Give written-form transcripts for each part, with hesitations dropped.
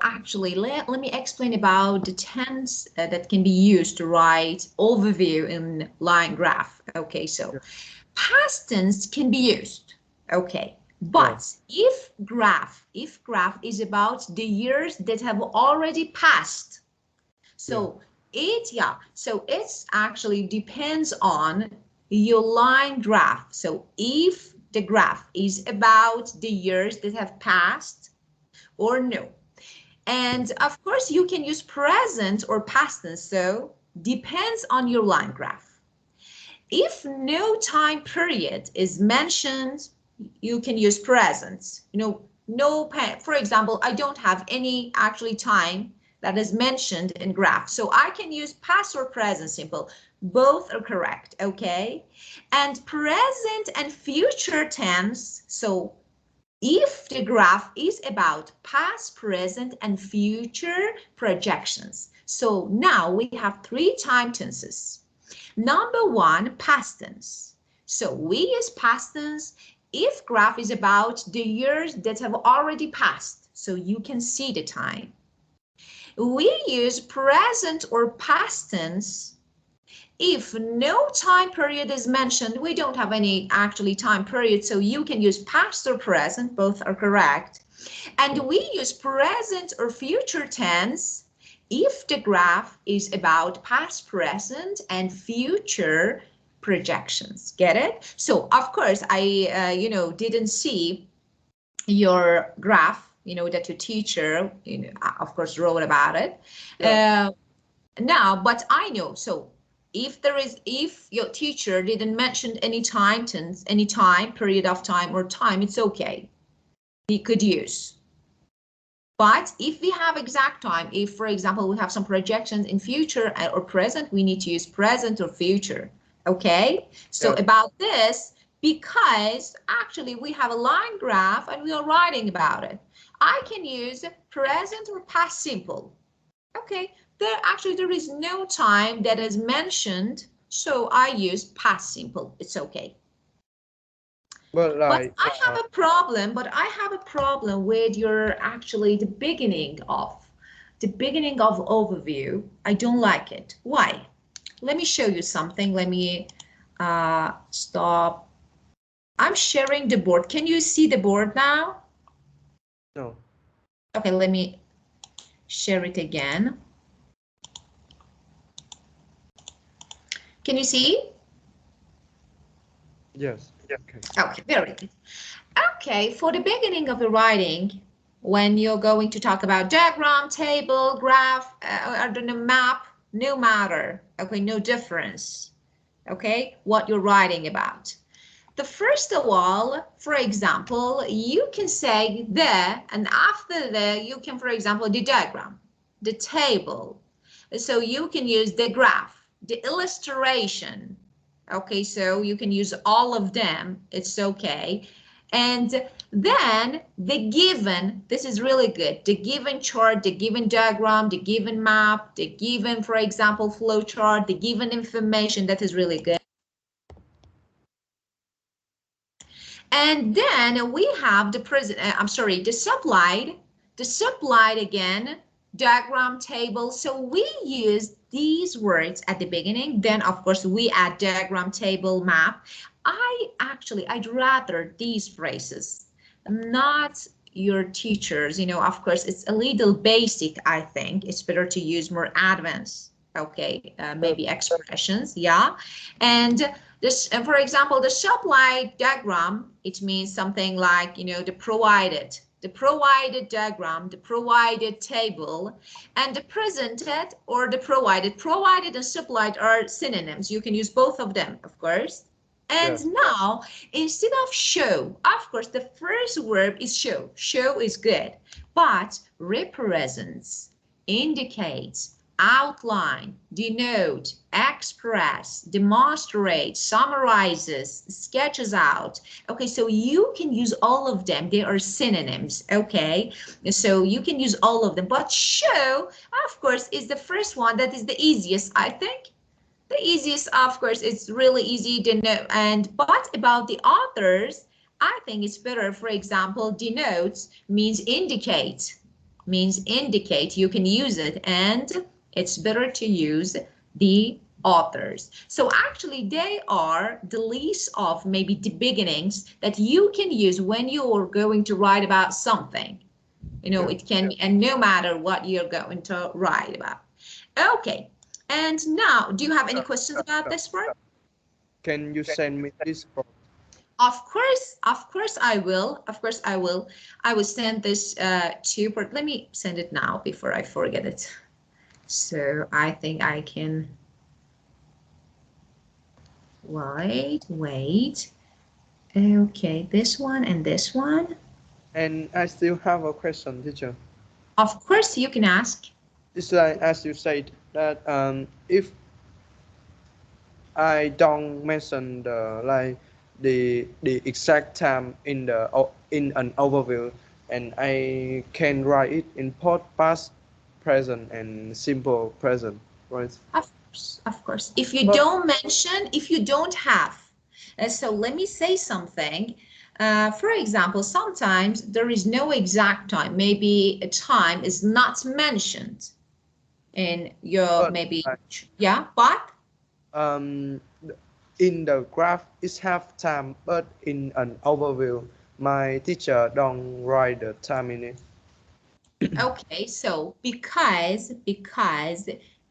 actually, let me explain about the tense that can be used to write overview in line graph. Okay, so past tense can be used. Okay, but if graph is about the years that have already passed, so it's actually depends on your line graph. So if the graph is about the years that have passed or no. And of course, you can use present or past tense, so depends on your line graph. If no time period is mentioned, you can use present. For example, I don't have any actually time that is mentioned in graph, so I can use past or present simple. Both are correct, okay? And present and future tense, so if the graph is about past, present, and future projections. So now we have 3 time tenses. Number 1, past tense. So we use past tense if graph is about the years that have already passed, so you can see the time. We use present or past tense if no time period is mentioned. We don't have any actually time period, so you can use past or present, both are correct. And we use present or future tense if the graph is about past, present, and future projections. Get it? So of course, I didn't see your graph, that your teacher, of course, wrote about it. Now, but I know, so if your teacher didn't mention any time tense, any time, period of time or time, it's okay. We could use. But if we have exact time, if, for example, we have some projections in future or present, we need to use present or future. Okay? So about this, because actually we have a line graph and we are writing about it, I can use present or past simple. Okay? There is no time that is mentioned, so I use past simple. It's okay. But I have a problem. With your the beginning of overview. I don't like it. Why? Let me show you something. Let me stop. I'm sharing the board. Can you see the board now? No. Okay, let me share it again. Can you see? Yes. Okay, very good. Okay, for the beginning of the writing, when you're going to talk about diagram, table, graph, or the map, no matter, okay, no difference, okay, what you're writing about. The first of all, for example, you can say the, and after the, you can, for example, the diagram, the table. So you can use the graph, the illustration. Okay, so you can use all of them. It's okay. And then the given, this is really good. The given chart, the given diagram, the given map, the given, for example, flow chart, the given information, that is really good. And then we have the supplied again, diagram, table. So we use these words at the beginning. Then of course we add diagram, table, map. I'd rather these phrases, not your teachers. Of course it's a little basic. I think it's better to use more advanced, okay, maybe expressions. Yeah. And this, for example, the supplied diagram, it means something like, the provided diagram, the provided table, and the presented or the provided. Provided and supplied are synonyms. You can use both of them, of course. And now, instead of show, of course, the first verb is show. Show is good, but represents, indicates, outline, denote, express, demonstrate, summarizes, sketches out. Okay, so you can use all of them. They are synonyms, okay? So you can use all of them, but show, of course, is the first one. That is the easiest, I think. The easiest, of course, it's really easy to know. But about the others, I think it's better. For example, denotes means indicate. means indicate. You can use it, and it's better to use the authors. So actually they are the list of maybe the beginnings that you can use when you're going to write about something. You know, it can be, and no matter what you're going to write about. Okay, and now, do you have any questions about this part? Can you send me this? Of course I will. Of course I will. I will send this to you, but let me send it now before I forget it. So I think I can, wait. Okay, this one and this one. And I still have a question, teacher. Of course you can ask. It's like as you said that if I don't mention the exact time in in an overview, and I can write it in both past, present, and simple present, right? Of course. If you But don't mention, if you don't have, so let me say something. For example, sometimes there is no exact time. Maybe a time is not mentioned in your but maybe, yeah, but um, in the graph it's half time, but in an overview, my teacher don't write the time in it. okay, so because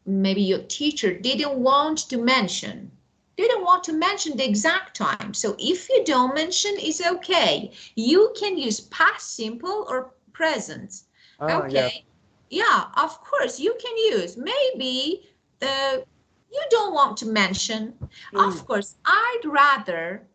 maybe your teacher didn't want to mention the exact time. So if you don't mention, it's okay. You can use past simple or present. Ah, yeah. Okay. Yeah, of course you can use. Maybe you don't want to mention. Mm, Of course, I'd rather,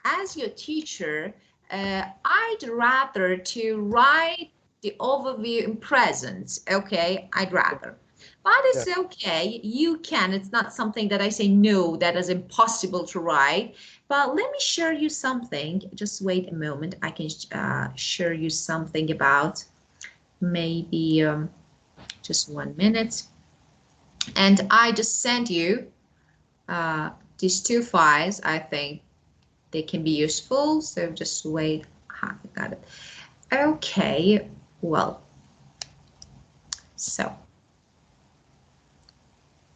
as your teacher, I'd rather to write the overview in present. Okay, I'd rather. But yeah. it's okay, you can. It's not something that I say no, that is impossible to write. But let me share you something. Just wait a moment. I can share you something about maybe just 1 minute. And I just sent you these two files. I think they can be useful. So just wait. I got it. Okay, well, so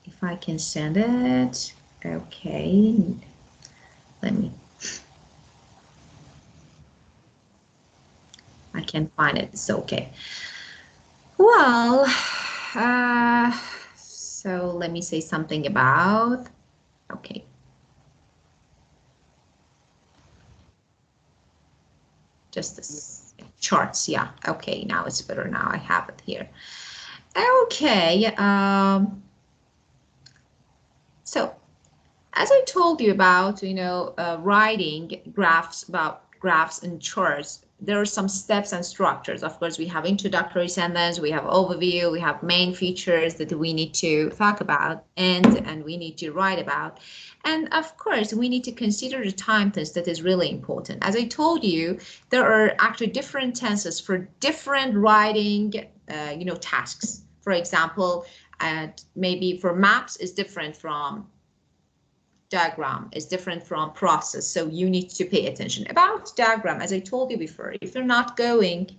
if I can send it, okay, let me, I can find it, it's okay. Well, so let me say something about, okay. Just this charts, yeah, okay, now it's better, now I have it here. Okay, so as I told you about, writing graphs, about graphs and charts, there are some steps and structures. Of course, we have introductory sentence, we have overview, we have main features that we need to talk about and we need to write about. And of course, we need to consider the time tense that is really important. As I told you, there are actually different tenses for different writing, tasks. For example, maybe for maps is different from diagram, is different from process, so you need to pay attention. About diagram, as I told you before, if you're not going,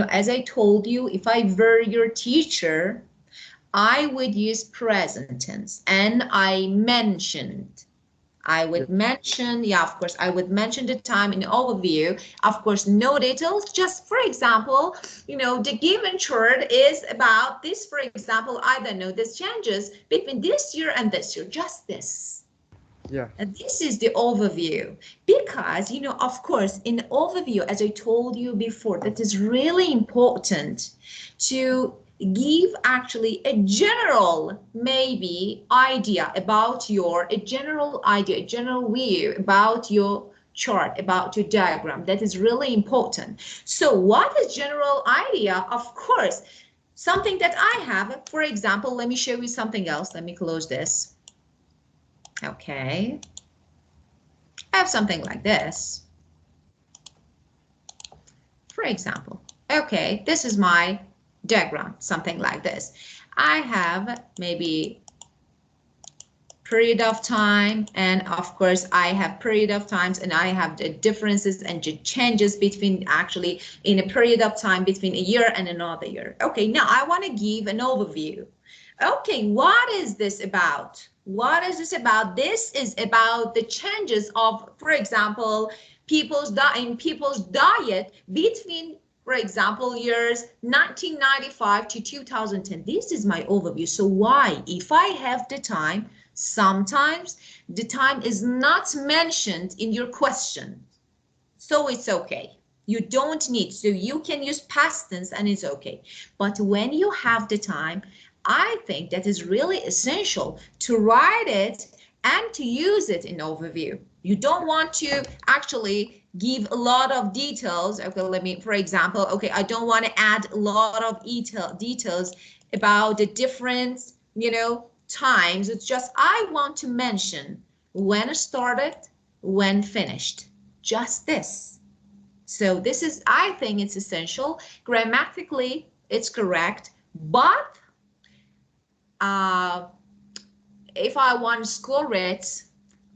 as I told you, if I were your teacher, I would use present tense, and I Yeah. would mention, yeah, of course, I would mention the time in the overview. Of course, no details, just for example, the given chart is about this, for example, I don't know, this changes between this year and this year, just this. Yeah. And this is the overview because, of course, in overview, as I told you before, that is really important to give actually a general maybe idea about a general idea, a general view about your chart, about your diagram. That is really important. So what is general idea? Of course, something that I have, for example, let me show you something else. Let me close this. Okay. I have something like this. For example, okay, this is my diagram, something like this. I have maybe period of time, and of course I have period of times, and I have the differences and the changes between actually in a period of time between a year and another year. Okay, now I want to give an overview. Okay, what is this about? What is this about? This is about the changes of, for example, people's diet between, for example, years 1995 to 2010. This is my overview. So why, if I have the time, sometimes the time is not mentioned in your question. So it's okay. You don't need, so you can use past tense and it's okay. But when you have the time, I think that is really essential to write it and to use it in overview. You don't want to actually give a lot of details. Okay, let me, for example, okay, I don't want to add a lot of details about the different, times. It's just, I want to mention when it started, when finished. Just this. So this is, I think it's essential. Grammatically, it's correct, but if I want to score it,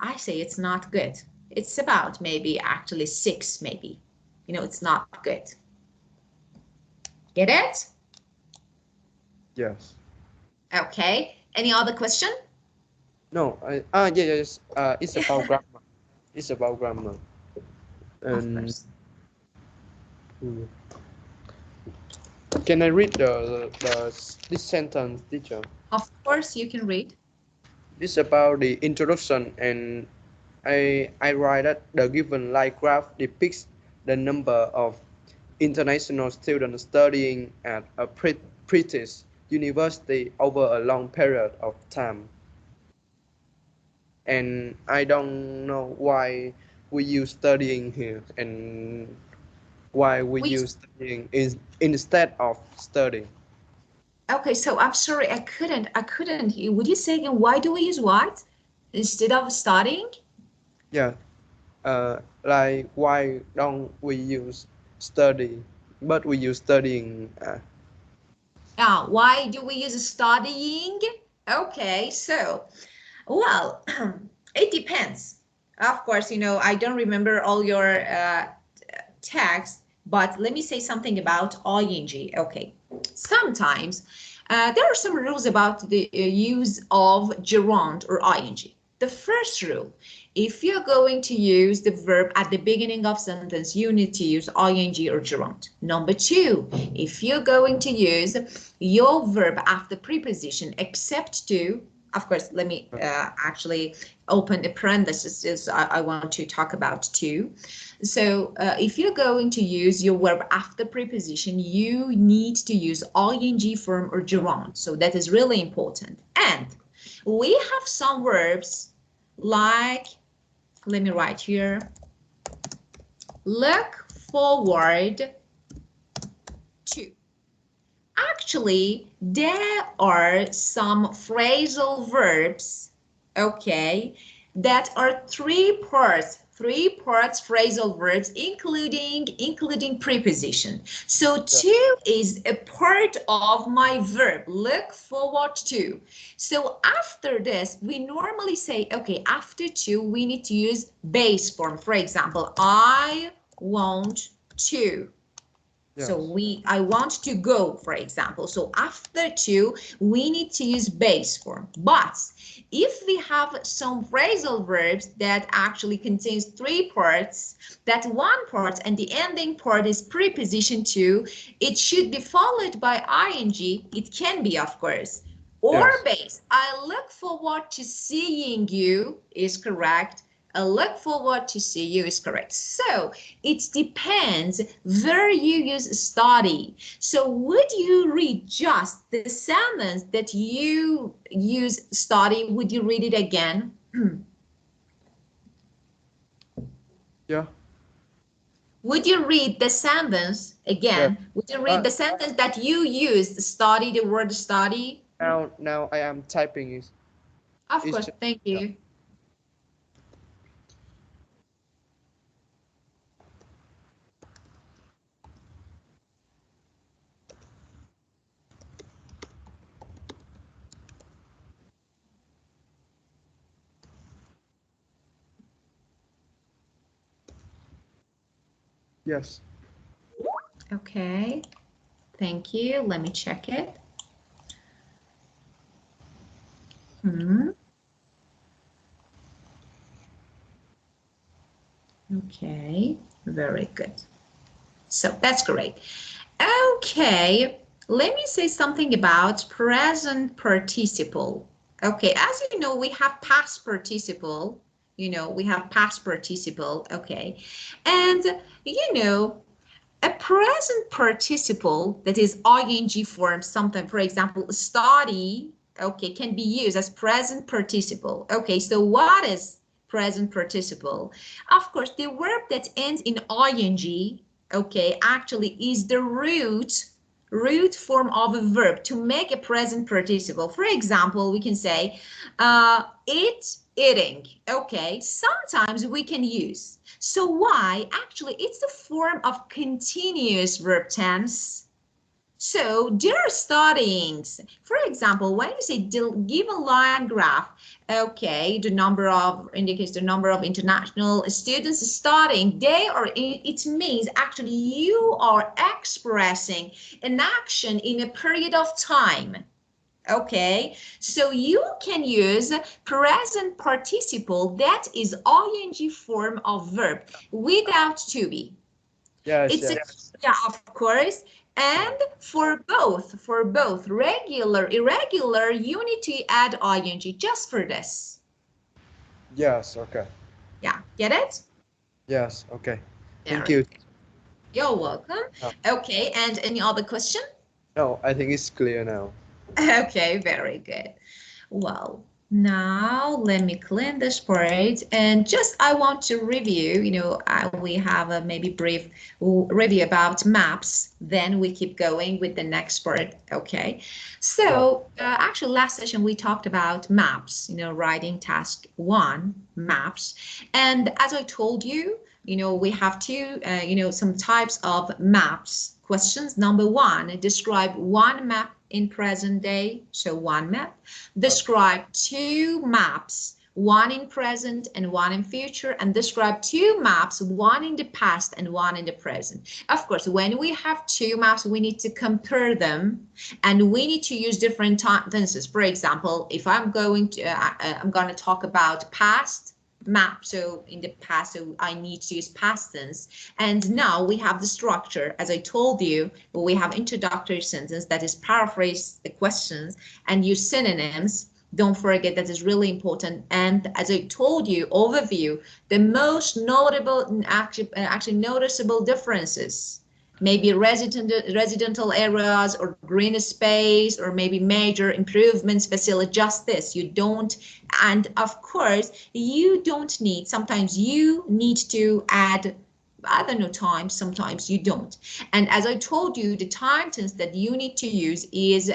I say it's not good. It's about maybe actually 6, maybe. It's not good. Get it? Yes. Okay. Any other question? No, yes. It's about grammar. It's about grammar. Of And course. can I read this sentence, teacher? Of course, you can read. It's about the introduction, and I write that the given line graph depicts the number of international students studying at a British university over a long period of time. And I don't know why we use studying here and why we We use studying instead of studying. Okay, so I'm sorry, I couldn't hear. Would you say again, why do we use what instead of studying? Yeah, like why don't we use study, but we use studying. Why do we use studying? Okay, so, well, it depends. Of course, I don't remember all your text, but let me say something about ing. Okay, sometimes there are some rules about the use of gerund or ing. The first rule, if you're going to use the verb at the beginning of sentence, you need to use ing or gerund. Number two, if you're going to use your verb after preposition except to, of course, let me actually open a parenthesis. I want to talk about two. So if you're going to use your verb after preposition, you need to use ing form or gerund. So that is really important. And we have some verbs like, let me write here, look forward to. Actually, there are some phrasal verbs, okay, that are three parts phrasal verbs, including preposition. So to is a part of my verb, look forward to. So after this, we normally say, okay, after to, we need to use base form. For example, I want to. Yes. So I want to go, for example. So after to, we need to use base form. But if we have some phrasal verbs that actually contains three parts, that one part and the ending part is preposition to, it should be followed by ing. It can be, of course, or Yes. base. I look forward to seeing you is correct. I look forward to see you is correct. So it depends where you use study. So would you read just the sentence that you use study? Would you read it again? Yeah. Would you read the sentence Yes. again? Would you read the sentence that you used, study, the word study? Now I am typing it. Of It's course, just, thank yeah. you. Yes. Okay, thank you. Let me check it. Okay, very good. So that's great. Okay, let me say something about present participle. Okay, as you know, we have past participle. We have past participle. Okay, and a present participle that is ing form, something, for example, study, okay, can be used as present participle. Okay, so what is present participle? Of course, the verb that ends in ing, okay, actually is the root form of a verb to make a present participle. For example, we can say eating. Okay, sometimes we can use. So why? Actually, it's a form of continuous verb tense. So they're studying. For example, when you say give a line graph, okay, the number of indicates the number of international students studying. It means actually you are expressing an action in a period of time. Okay, so you can use present participle that is ing form of verb without to be. Yes, It's yes. yeah, of course. And for both regular, irregular, you need to add ing just for this. Yes, okay. Yeah, get it? Yes, okay. Thank Very you. good. You're welcome. Uh, Okay, and any other question? no, I think it's clear now. Okay, very good. Well, now let me clean this part and just I want to review, we have a maybe brief review about maps, then we keep going with the next part, okay? Yeah. So actually last session we talked about maps, writing task 1, maps. And as I told you, we have two, some types of maps questions. Number 1, describe one map in present day, so one map. Describe two maps, one in present and one in future, and describe two maps, one in the past and one in the present. Of course, when we have two maps, we need to compare them and we need to use different tenses. For example, if I'm going to talk about past map, so in the past, so I need to use past tense. And now we have the structure, as I told you, we have introductory sentence that is paraphrase the questions and use synonyms. Don't forget that is really important. And as I told you, overview, the most notable, actually noticeable differences, maybe residential areas or green space or maybe major improvements, facility, just this. You don't, and of course, you don't need, sometimes you need to add, I don't know, times, sometimes you don't. And as I told you, the time tense that you need to use is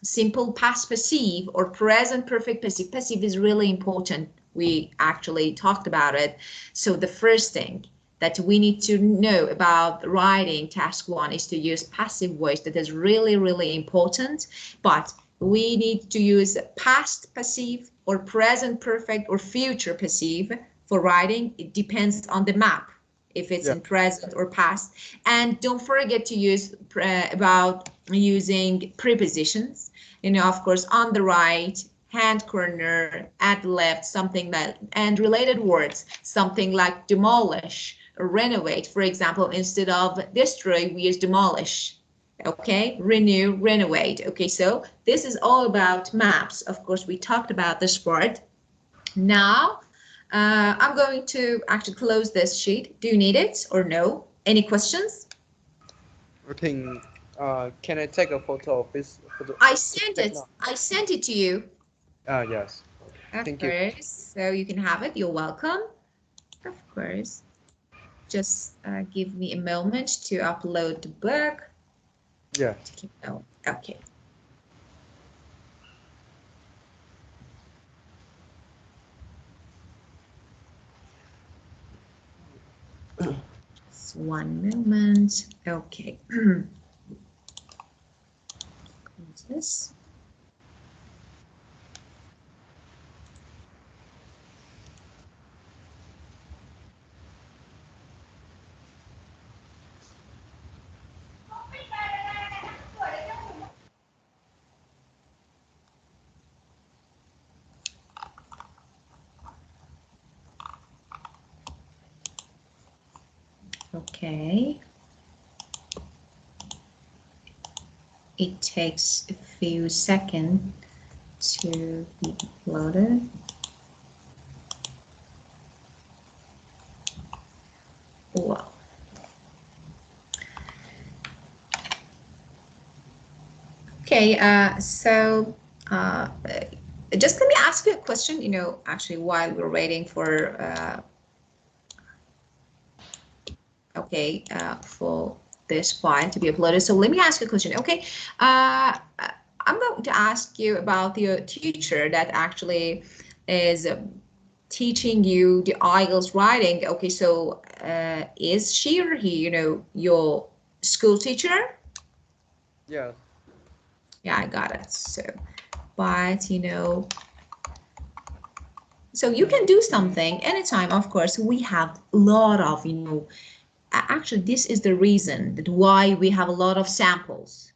simple past passive or present perfect passive. Passive is really important. We actually talked about it. So the first thing that we need to know about writing task 1 is to use passive voice. That is really, really important. But we need to use past passive or present perfect or future passive for writing. It depends on the map, if it's Yeah. in present or past. And don't forget to use about using prepositions. Of course, on the right hand corner, at the left, something that, and related words, something like demolish or renovate. For example, instead of destroy, we use demolish. Okay, renew, renovate. Okay, so this is all about maps. Of course, we talked about this part. Now, I'm going to actually close this sheet. Do you need it or no? Any questions? I think, can I take a photo of this? Photo, I to sent check it. now? I sent it to you. Yes. Of Thank you. course, so you can have it. You're welcome. Of course. Just give me a moment to upload the book. Yeah. Oh, okay. Just one moment. Okay. Close this. Okay. It takes a few seconds to be uploaded. Wow. Okay, just let me ask you a question, actually while we're waiting for, for this file to be uploaded. So let me ask you a question. Okay, I'm going to ask you about your teacher that actually is teaching you the IELTS writing. Okay, so is she or he, your school teacher? Yes. Yeah, I got it. So, but so you can do something anytime. Of course, we have a lot of, actually, this is the reason that why we have a lot of samples.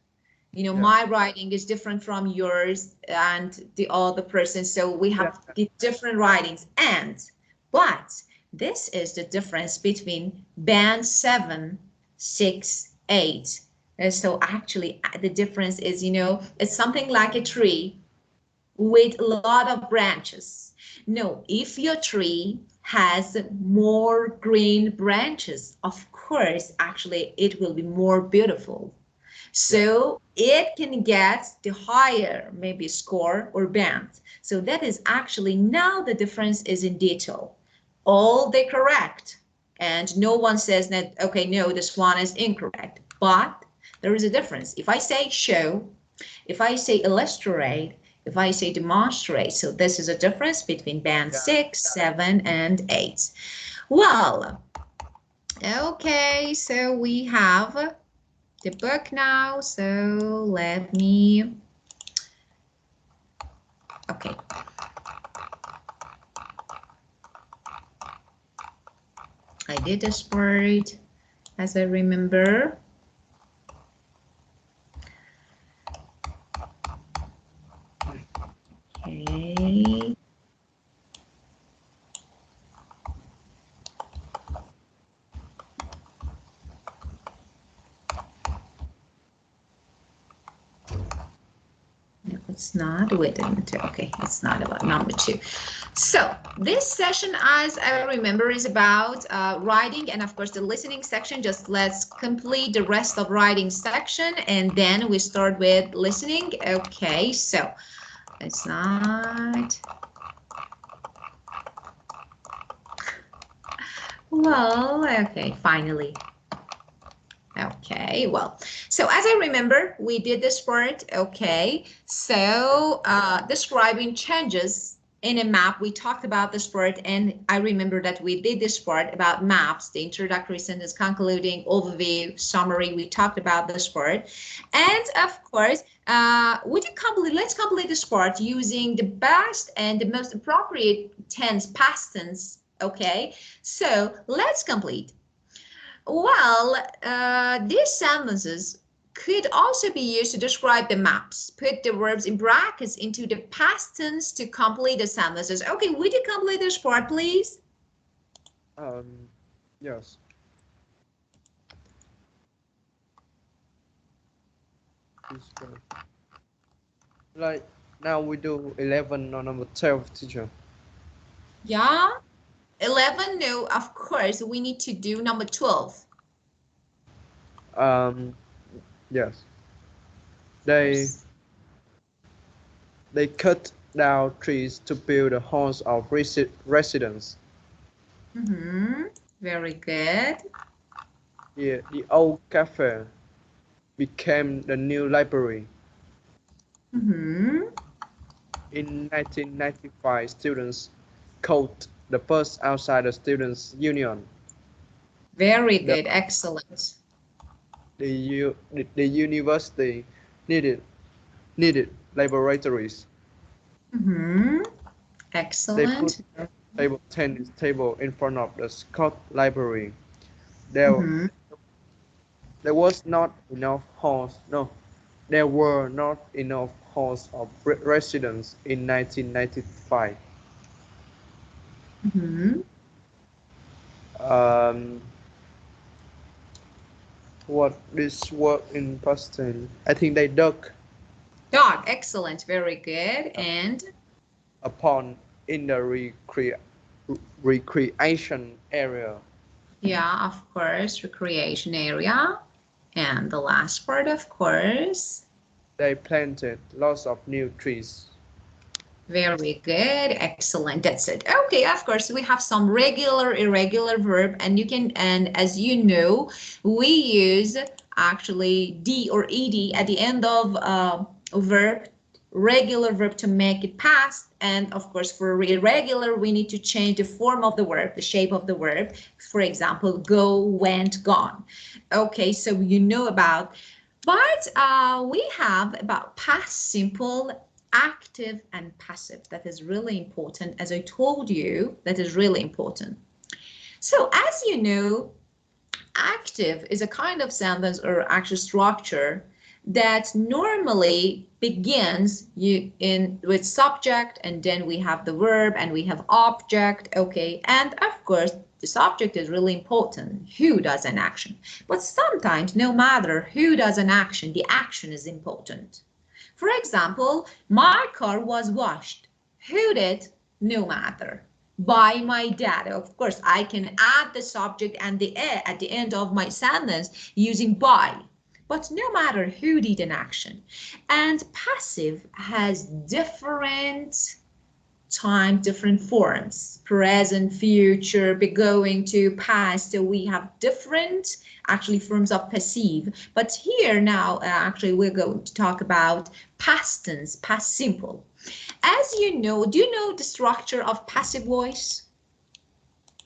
Yeah. My writing is different from yours and the other person. So we have different writings. But this is the difference between band 7, 6, 8. So actually the difference is, it's something like a tree with a lot of branches. No, if your tree has more green branches, of course, actually it will be more beautiful. So it can get the higher maybe score or band. So that is actually now the difference is in detail. All they correct. And no one says that, okay, no, this one is incorrect. But there is a difference. If I say show, if I say illustrate, if I say demonstrate, so this is a difference between band 6, 7, and 8. Well, okay, so we have the book now, so let me, okay. I did this part as I remember. Okay. No, it's not. Wait a minute. Okay, it's not about number 2. So this session, as I remember, is about writing and of course the listening section. Just let's complete the rest of writing section and then we start with listening. Okay, so it's not. Well, okay, finally. Okay, well, so as I remember, we did this part. Okay, so describing changes in a map. We talked about this part, and I remember that we did this part about maps, the introductory sentence, concluding, overview, summary. We talked about this part, and of course, let's complete this part using the best and the most appropriate tense, past tense. Okay, so let's complete. Well, these sentences could also be used to describe the maps. Put the verbs in brackets into the past tense to complete the sentences. Okay, would you complete this part, please? Yes. Like now we do 11 or number 12, teacher. Yeah. 11, no, of course, we need to do number 12. Yes. They cut down trees to build a house of residence. Very good. The old cafe became the new library. In 1995, students called the first outside the Students' Union. Very good, excellent. The university needed laboratories. They put Excellent. table tennis table in front of the Scott Library. There, there was not enough halls. No, there were not enough halls of residence in 1995. Um, What this work in past tense? I think they dug Dog, excellent, very good. And a pond in the recreation area. yeah, of course, recreation area. And the last part, of course. They planted lots of new trees. Very good, excellent. That's it. Okay, of course, we have some regular, irregular verb, and you can, and as you know, we use actually D or ED at the end of a verb, regular verb to make it past, and of course, for irregular, we need to change the form of the verb, the shape of the verb. For example, go, went, gone. Okay, so you know about, but we have about past simple, active and passive. That is really important. As I told you, that is really important. So as you know, active is a kind of sentence or actual structure that normally begins with subject, and then we have the verb and we have object. Okay, and of course the subject is really important, who does an action, but sometimes no matter who does an action, the action is important. For example, my car was washed. Who did? No matter. By my dad. Of course, I can add the subject and the a at the end of my sentence using by. But no matter who did an action. And passive has different time, different forms, present, future, be going to, past. So we have different actually forms of passive. But here now, actually, we're going to talk about past tense, past simple. As you know, do you know the structure of passive voice?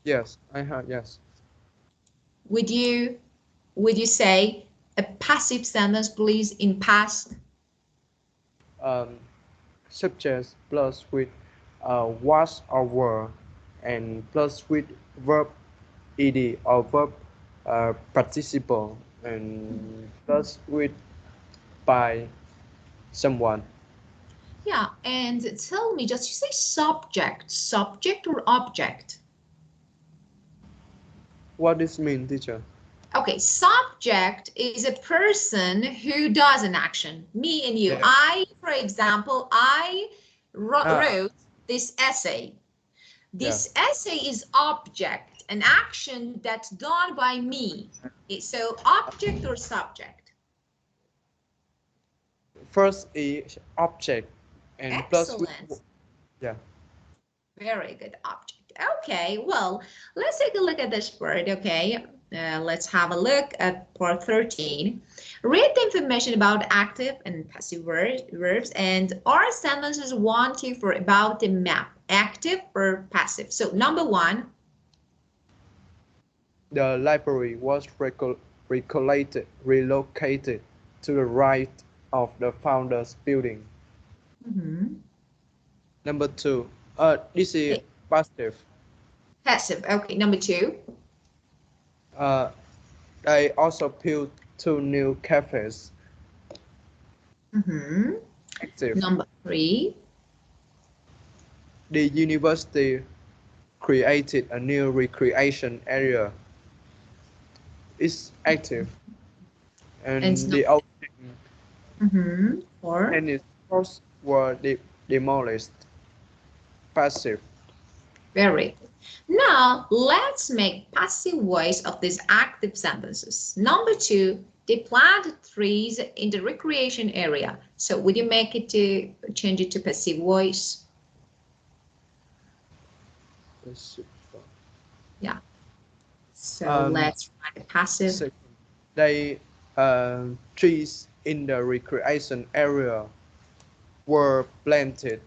Yes, I have. Yes. Would you say a passive sentence, please, in past? Um, Subject plus with was or were, and plus with verb ed or verb participle, and plus with by someone. Yeah, and tell me, just you say subject or object? What does mean, teacher? Okay, subject is a person who does an action, me and you. Yeah. For example, I Ah, wrote this essay. yeah. This essay is object, an action that's done by me. So object or subject? First is object, and plus with Excellent. yeah. Very good object. Okay, well, let's take a look at this word, okay? Let's have a look at part 13. Read the information about active and passive verbs, and our sentences 1, 2, 4 about the map, active or passive. So number 1. The library was relocated to the right of the founder's building. Number two, this is passive. Passive, okay. Number 2. Uh, they also built 2 new cafes. Active. Number 3. The university created a new recreation area. It's active. And And the old or tennis courts were demolished. Passive. very good. Now let's make passive voice of these active sentences. Number 2, they planted trees in the recreation area. So would you make it to change it to passive voice? Yeah. So let's write passive. Second, they trees in the recreation area were planted.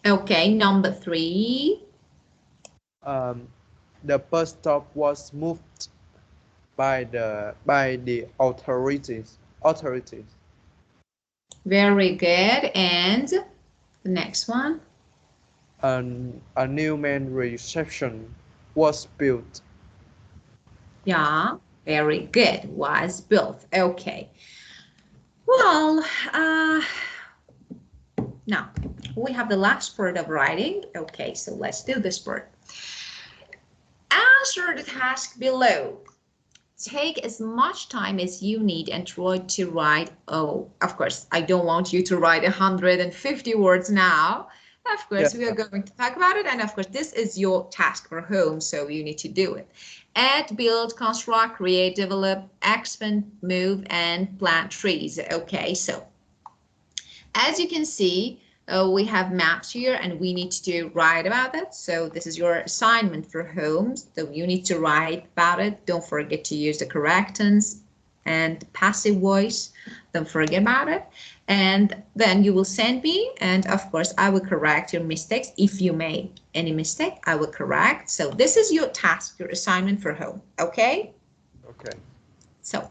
Okay, number 3. The bus stop was moved by the authorities. Very good. And the next one. A new main reception was built. Yeah, very good. Was built. Okay. Well, now we have the last part of writing. Okay, so let's do this part. Answer Answer the task below. Take as much time as you need and try to write, oh, of course, I don't want you to write 150 words now. Of course, we are going to talk about it. And of course, this is your task for home, so you need to do it. Add, build, construct, create, develop, expand, move, and plant trees. Okay, so as you can see, we have maps here and we need to write about it. So this is your assignment for home. So you need to write about it. Don't forget to use the correct tense and passive voice. Don't forget about it. And then you will send me, and of course I will correct your mistakes. If you make any mistake, I will correct. So this is your task, your assignment for home. Okay? Okay. So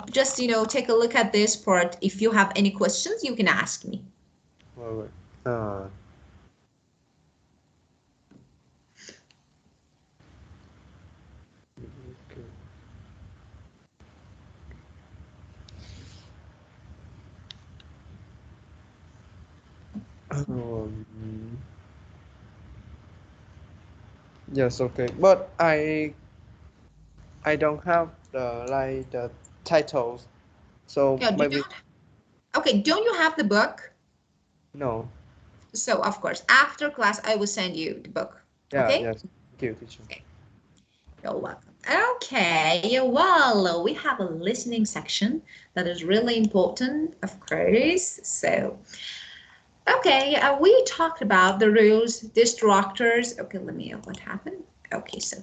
just, take a look at this part. If you have any questions, you can ask me. Wait. Yes, okay, but I don't have the titles, so Yeah, maybe okay, don't you have the book? no. So of course, after class, I will send you the book. Yeah, Okay? yes. Thank you, teacher. Okay. You're welcome. Okay, well, we have a listening section that is really important, of course. So, okay, we talked about the rules, distractors. Okay, what happened? Okay, so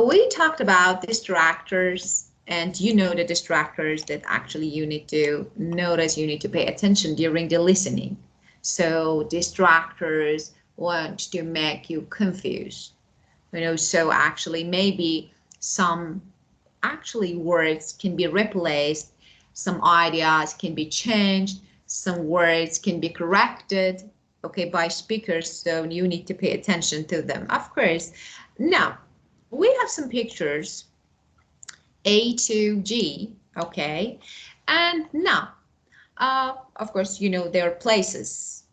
we talked about distractors, and you know the distractors that actually you need to notice, you need to pay attention during the listening. So distractors want to make you confused. So actually maybe some words can be replaced, some ideas can be changed, some words can be corrected, okay, by speakers, so you need to pay attention to them, of course. Now, we have some pictures, A to G, okay, and now, of course, their places.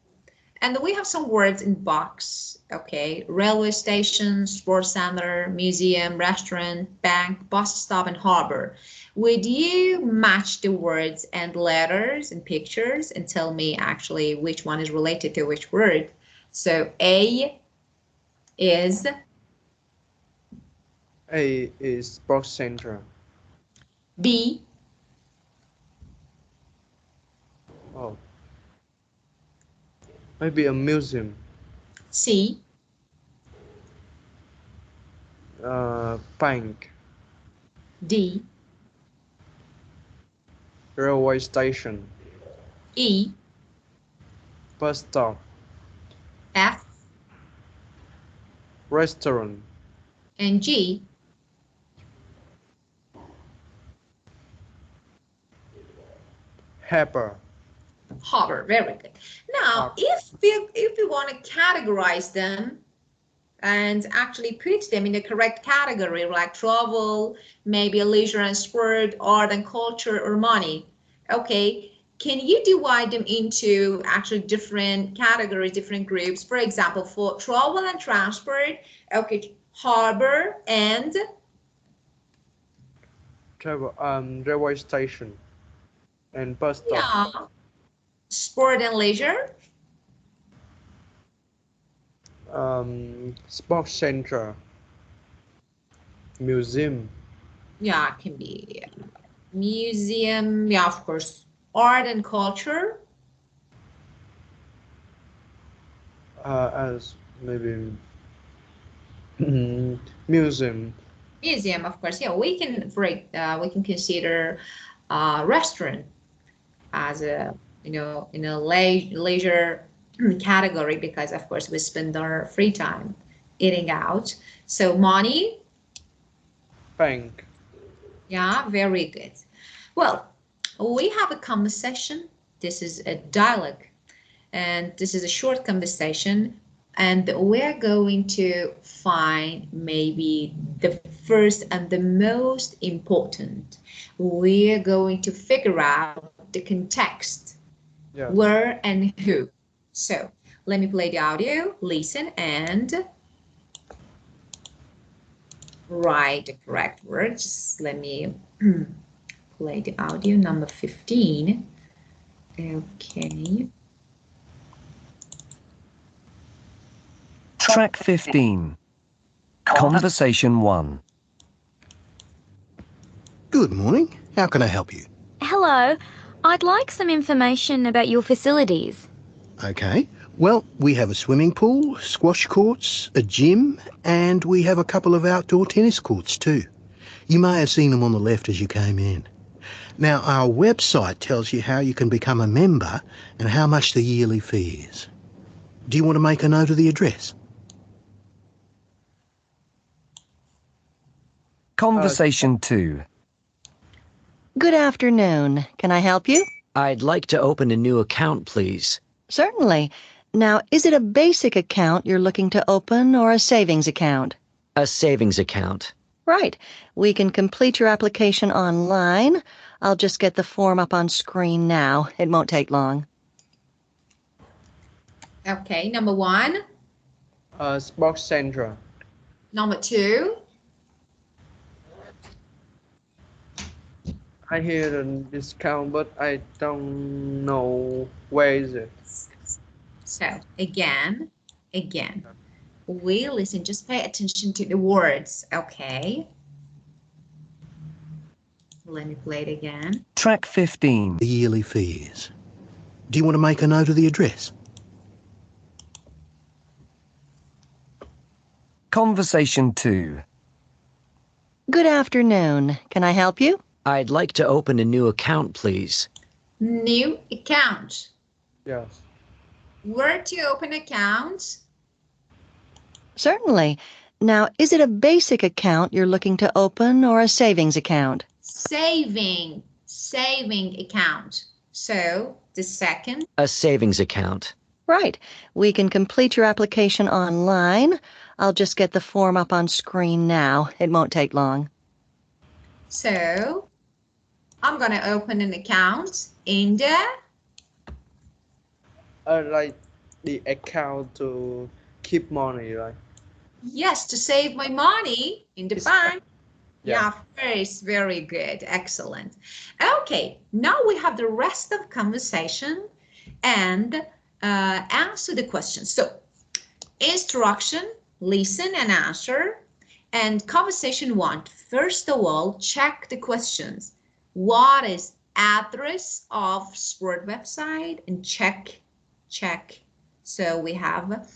And we have some words in box, okay? Railway station, sports center, museum, restaurant, bank, bus stop, and harbor. Would you match the words and letters and pictures and tell me actually which one is related to which word? So A is Sports center. B. Oh, maybe a museum. C. Bank. D. Railway station. E. Bus stop. F. Restaurant. And G. Harbor. Harbor. Very good. Now, if we want to categorize them and actually put them in the correct category, like travel, maybe leisure and sport, art and culture, or money, okay, can you divide them into actually different categories, different groups? For example, for travel and transport, okay, harbor and Railway station and bus stop. yeah, sport and leisure. Sports center. Museum. Yeah, it can be museum. Yeah, of course, art and culture. As maybe museum. Museum, of course. Yeah, we can we can consider restaurant as a in a leisure category, because of course we spend our free time eating out. So money. Bank. Yeah, very good. Well, we have a conversation. This is a dialogue, and this is a short conversation, and we're going to find maybe the first and the most important. We're going to figure out the context, where and who. So let me play the audio, listen, and write the correct words. Just let me play the audio. Number 15. Okay. Track 15. Conversation 1. Good morning. How can I help you? Hello. I'd like some information about your facilities. Okay. Well, we have a swimming pool, squash courts, a gym, and we have a couple of outdoor tennis courts too. You may have seen them on the left as you came in. Now, our website tells you how you can become a member and how much the yearly fee is. Do you want to make a note of the address? Conversation 2. Good afternoon. Can I help you? I'd like to open a new account, please. Certainly. Now, is it a basic account you're looking to open or a savings account? A savings account. Right. We can complete your application online. I'll just get the form up on screen now. It won't take long. Okay, number 1. Sports Central. Number 2. I hear the discount, but I don't know where is it. So again, we listen, just pay attention to the words, okay? Let me play it again. Track 15. The yearly fee is. Do you want to make a note of the address? Conversation 2. Good afternoon. Can I help you? I'd like to open a new account, please. New account. Yes. Where to open accounts? Certainly. Now, is it a basic account you're looking to open or a savings account? Saving account. So the second. A savings account. Right. We can complete your application online. I'll just get the form up on screen now. It won't take long. So I'm going to open an account in the Like the account to keep money, right? yes, to save my money in the bank. Yeah. Very good. Excellent. Okay, now we have the rest of conversation and answer the questions. So instruction, listen and answer. And conversation 1, first of all, check the questions. What is address of sport website? And check. So we have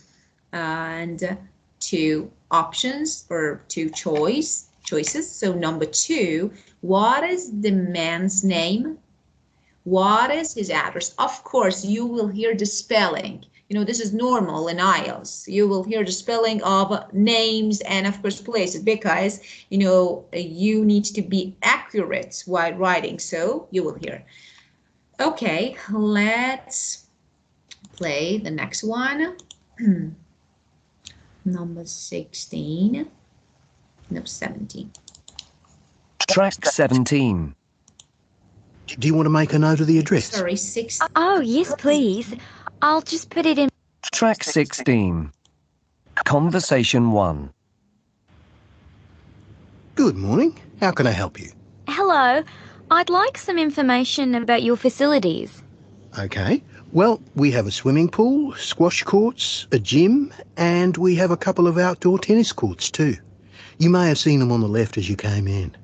and 2 options or 2 choices. So number 2, what is the man's name? What is his address? Of course, you will hear the spelling. You know, this is normal in IELTS. You will hear the spelling of names and of course places because, you know, you need to be accurate while writing. So you will hear. Okay, let's play the next one. Number 16. No, 17. Track 17. Do you want to make a note of the address? Sorry, 16. Oh, yes, please. I'll just put it in. Track 16. Conversation 1. Good morning. How can I help you? Hello. I'd like some information about your facilities. Okay. Well, we have a swimming pool, squash courts, a gym, and we have a couple of outdoor tennis courts too. You may have seen them on the left as you came in.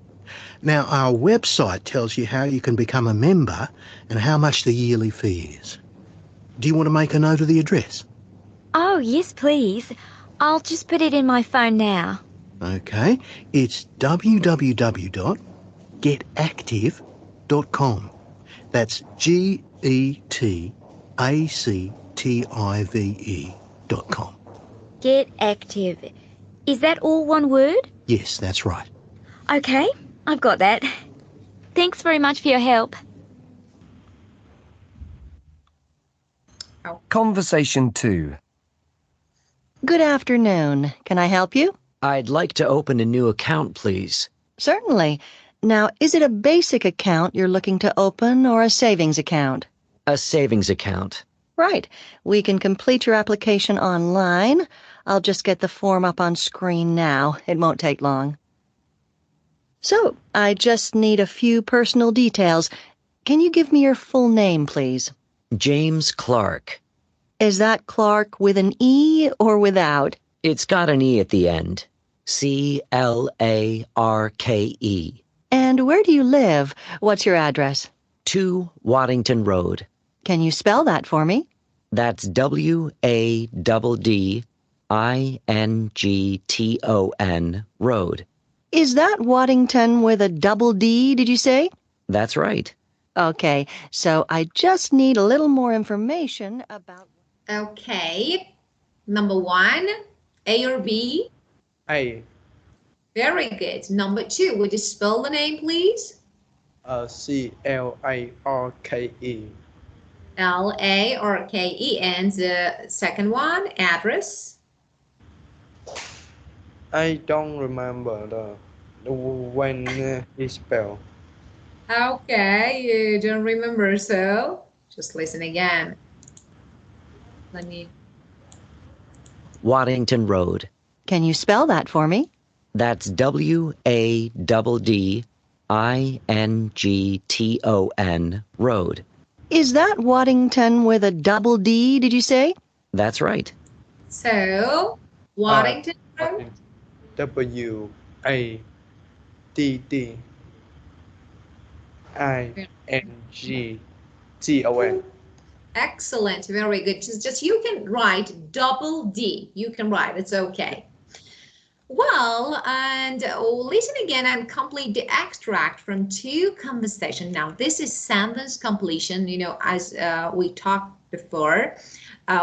Now, our website tells you how you can become a member and how much the yearly fee is. Do you want to make a note of the address? Oh, yes, please. I'll just put it in my phone now. Okay. It's www.getactive.com. That's GETACTIVE.com. Get active. Is that all one word? Yes, that's right. Okay, I've got that. Thanks very much for your help. Conversation 2. Good afternoon. Can I help you? I'd like to open a new account, please. Certainly. Now, is it a basic account you're looking to open or a savings account? A savings account. Right. We can complete your application online. I'll just get the form up on screen now. It won't take long. So, I just need a few personal details. Can you give me your full name, please? James Clark. Is that Clark with an E or without? It's got an E at the end. Clarke. And where do you live? What's your address? 2 Waddington Road. Can you spell that for me? That's Waddington Road. Is that Waddington with a double D, did you say? That's right. Okay, so I just need a little more information about... Okay. Number 1, A or B? A. Very good. Number 2, would you spell the name, please? Clarke. Larke. And the second one, address? I don't remember the when it's spelled. Okay, you don't remember, so just listen again. Let me... Waddington Road. Can you spell that for me? That's Waddington Road. Is that Waddington with a double D, did you say? That's right. So, Waddington Road? Waddington. Excellent, very good. Just you can write double D. You can write, it's okay. Well, and listen again and complete the extract from 2 conversation. Now, this is sentence completion. You know, as we talked before,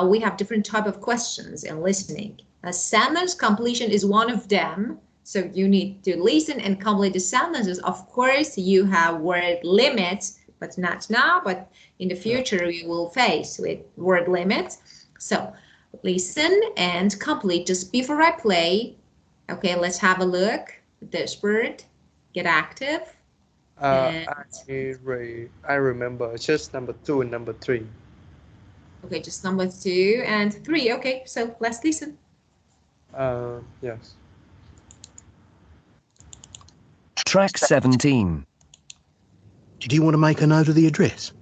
we have different type of questions in listening. Sentence completion is one of them. So you need to listen and complete the sentences. Of course, you have word limits, but not now, but in the future you will face with word limits. So listen and complete just before I play. Okay, let's have a look at this word. Get active. I remember just number 2 and number 3. Okay, just number 2 and 3. Okay, so let's listen. Yes. Track 17. Did you want to make a note of the address?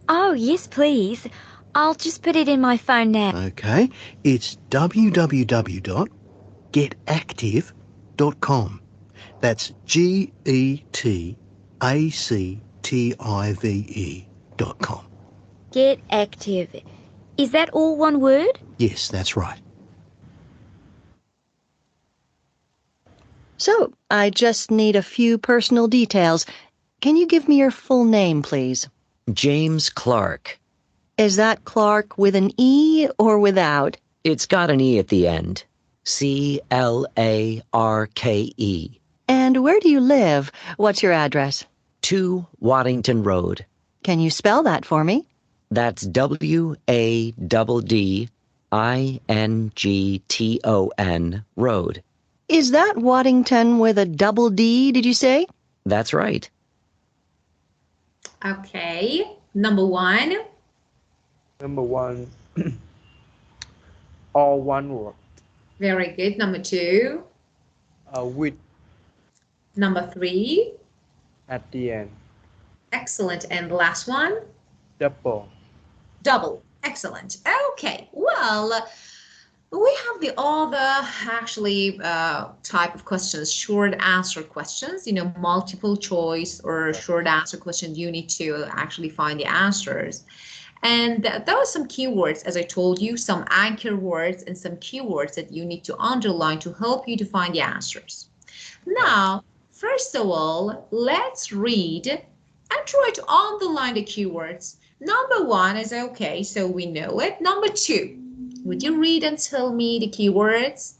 Oh, yes, please. I'll just put it in my phone now. Okay, it's www.getactive.com. That's GETACTIVE.com. Get active. Is that all one word? Yes, that's right. So, I just need a few personal details. Can you give me your full name, please? James Clark. Is that Clark with an E or without? It's got an E at the end. CLARKE. And where do you live? What's your address? 2 Waddington Road. Can you spell that for me? That's WADDINGTON Road. Is that Waddington with a double D, did you say? That's right. Okay, number 1. Number 1, all one word. Very good. Number 2. With Number 3. at the end. Excellent. And the last one? Double. Double. Excellent. Okay, well, we have the other actually type of questions, short answer questions, you know, multiple choice or short answer questions. You need to actually find the answers. And there are some keywords, as I told you, some anchor words and some keywords that you need to underline to help you to find the answers. Now, first of all, let's read and try to underline the keywords. Number 1 is okay, so we know it. Number 2, would you read and tell me the keywords?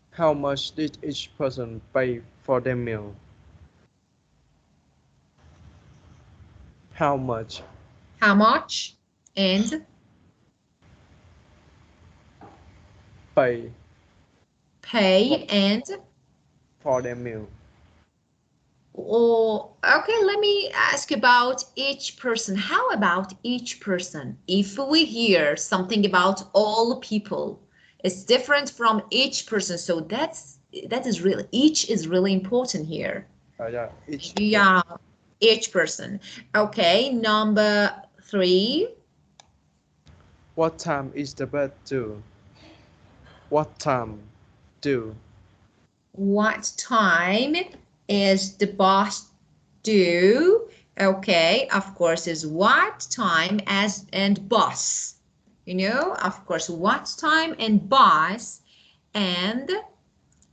How much did each person pay for their meal? How much? How much? And Pay pay and for their meal. oh, okay, let me ask about each person. How about each person? If we hear something about all people, it's different from each person. So that's that is really, each is really important here. Yeah, each. Yeah, each person. Okay, number 3. What time is the bus due? What time due? What time is the bus due? Okay, of course, is what time as and bus. You know, of course, what time and bus, and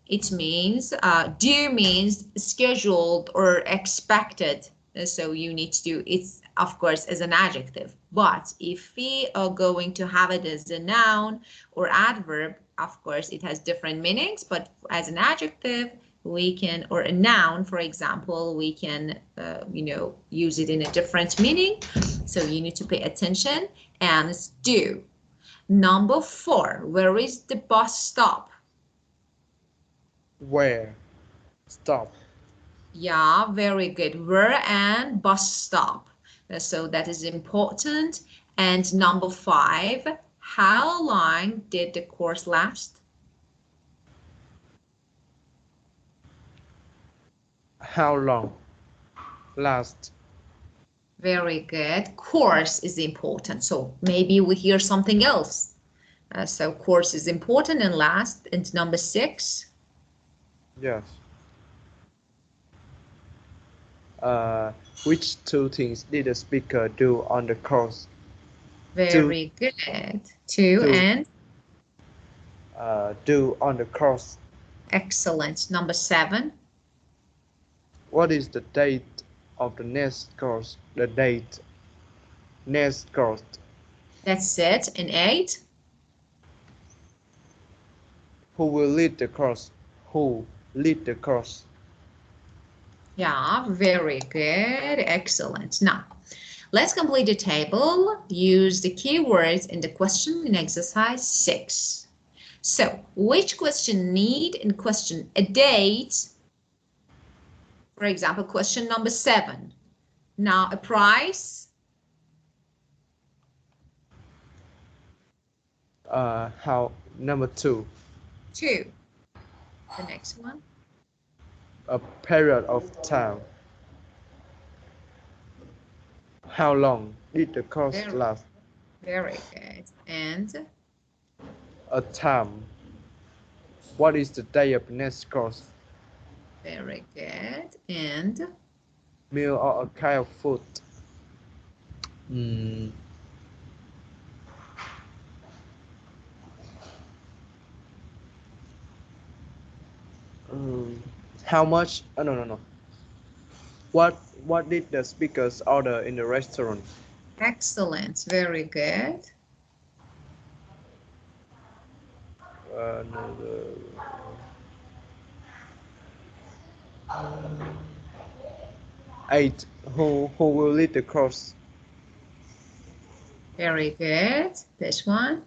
it means due means scheduled or expected. So you need to do it's of course as an adjective. But if we are going to have it as a noun or adverb, of course it has different meanings. But as an adjective, we can, or a noun, for example, we can use it in a different meaning. So you need to pay attention, and it's due. Number 4, where is the bus stop? Where? Stop. Yeah, very good. Where and bus stop. So that is important. And number 5, how long did the course last? How long? Last. Very good. Course is important. So maybe we hear something else. So course is important and last. And number 6. Yes. Which 2 things did the speaker do on the course? Very good. 2 and? Do on the course. Excellent. Number 7. What is the date of the next course? The date. Next course. That's it. And 8. Who will lead the course? Who lead the course? Yeah, very good. Excellent. Now, let's complete the table. Use the keywords in the question in exercise 6. So, which question need and question a date? For example, question number 7. Now, a price. How? Number 2. 2. The next one. A period of time. How long did the course last? Very good. And? A time. What is the day of the next course? Very good. And? Meal or a kind of food? How much? No. What did the speakers order in the restaurant? Excellent. Very good. Eight. Who will lead the course? Very good. This one.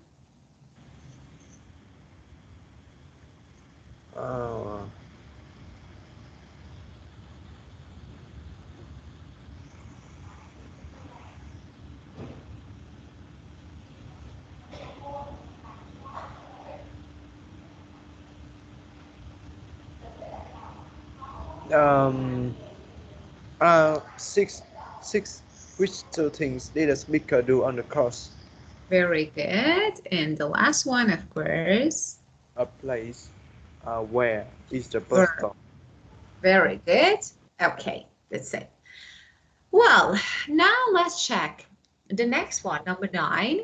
Six. Which 2 things did the speaker do on the course? Very good. And the last one, of course. A place. Where is the bus stop? Very good. Okay, that's it. Well, now let's check the next one, number 9.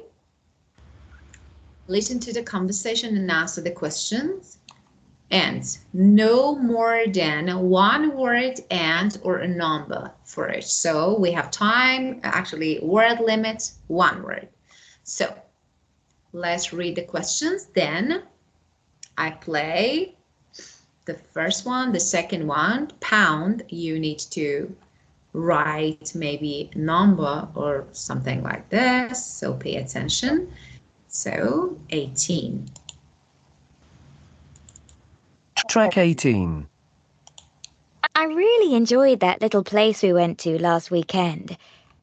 Listen to the conversation and answer the questions. And no more than 1 word and or a number for it. So we have time, actually word limit, 1 word. So let's read the questions. Then I play the first one, the second one, pound. You need to write maybe a number or something like this. So pay attention. So 18. Track 18. I really enjoyed that little place we went to last weekend.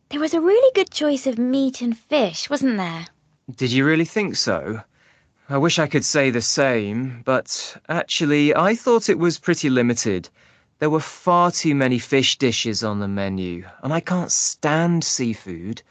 There was a really good choice of meat and fish, wasn't there? Did you really think so? I wish I could say the same, but actually, I thought it was pretty limited. There were far too many fish dishes on the menu, and I can't stand seafood.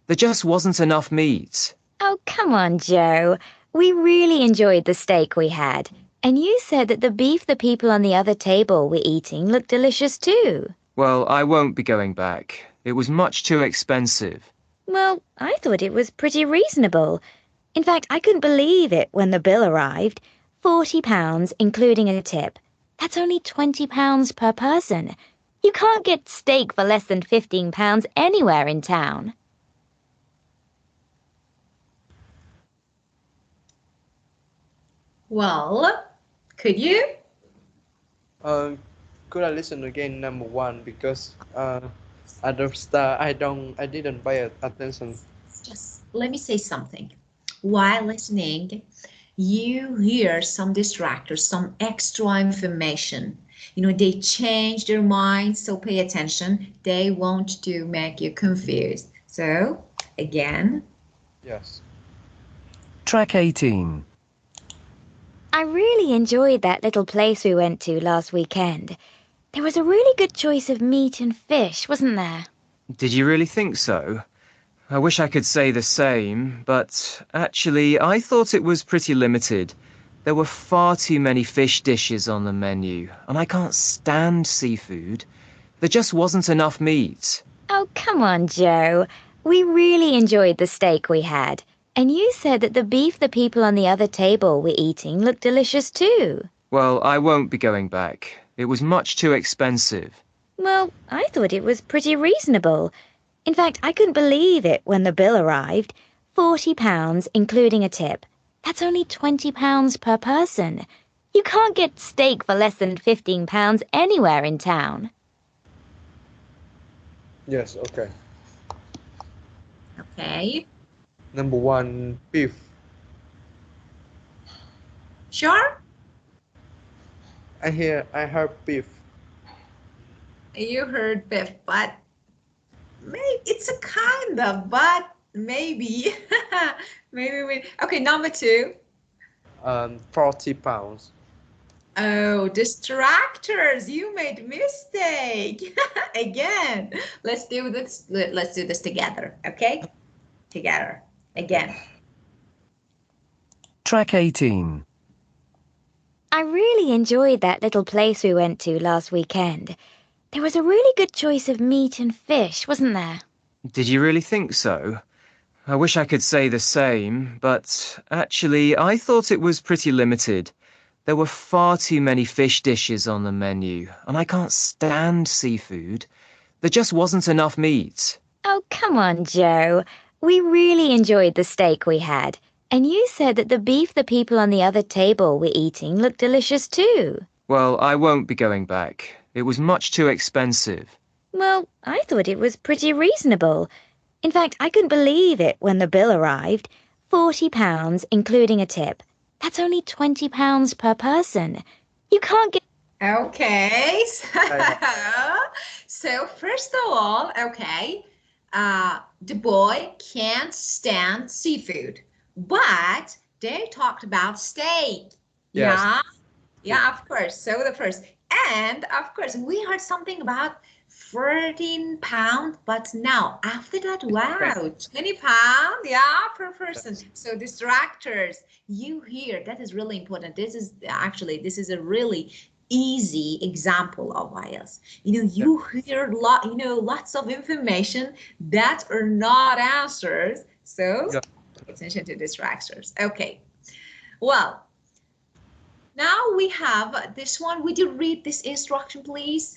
There just wasn't enough meat. Oh, come on, Joe. We really enjoyed the steak we had. And you said that the beef the people on the other table were eating looked delicious too. Well, I won't be going back. It was much too expensive. Well, I thought it was pretty reasonable. In fact, I couldn't believe it when the bill arrived. £40, including a tip. That's only £20 per person. You can't get steak for less than £15 anywhere in town. Well, could you? Could I listen again number one because at the start I didn't pay attention. Just let me say something. While listening, you hear some distractors, some extra information. You know, they change their minds, so pay attention. They want to make you confused. So, again. Yes. Track 18. I really enjoyed that little place we went to last weekend. There was a really good choice of meat and fish, wasn't there? Did you really think so? I wish I could say the same, but actually, I thought it was pretty limited. There were far too many fish dishes on the menu, and I can't stand seafood. There just wasn't enough meat. Oh, come on, Joe. We really enjoyed the steak we had. And you said that the beef the people on the other table were eating looked delicious too. Well, I won't be going back. It was much too expensive. Well, I thought it was pretty reasonable. In fact, I couldn't believe it when the bill arrived. £40, including a tip. That's only £20 per person. You can't get steak for less than £15 anywhere in town. Yes. Okay. Okay. Number one, beef. Sure? I heard beef. You heard beef, but maybe it's a kind of, but maybe. maybe. Okay, number two. 40 pounds. Oh, distractors, you made mistake. Again, let's do this. Let's do this together, okay? Together, again. Track 18. I really enjoyed that little place we went to last weekend. There was a really good choice of meat and fish, wasn't there? Did you really think so? I wish I could say the same, but actually, I thought it was pretty limited. There were far too many fish dishes on the menu, and I can't stand seafood. There just wasn't enough meat. Oh, come on, Joe. We really enjoyed the steak we had. And you said that the beef the people on the other table were eating looked delicious too. Well, I won't be going back. It was much too expensive. Well, I thought it was pretty reasonable. In fact, I couldn't believe it when the bill arrived. £40, including a tip. That's only £20 per person. You can't get... Okay, so first of all, okay, the boy can't stand seafood, but they talked about steak. Yes. Yeah, of course. So the first, and of course, we heard something about 14 pounds, but now after that, wow, 20 pounds, yeah, per person. So distractors, you hear, that is really important. This is a really easy example of IELTS. You know, you hear lots of information that are not answers. So pay attention to distractors. Okay. Well, now we have this one. Would you read this instruction, please?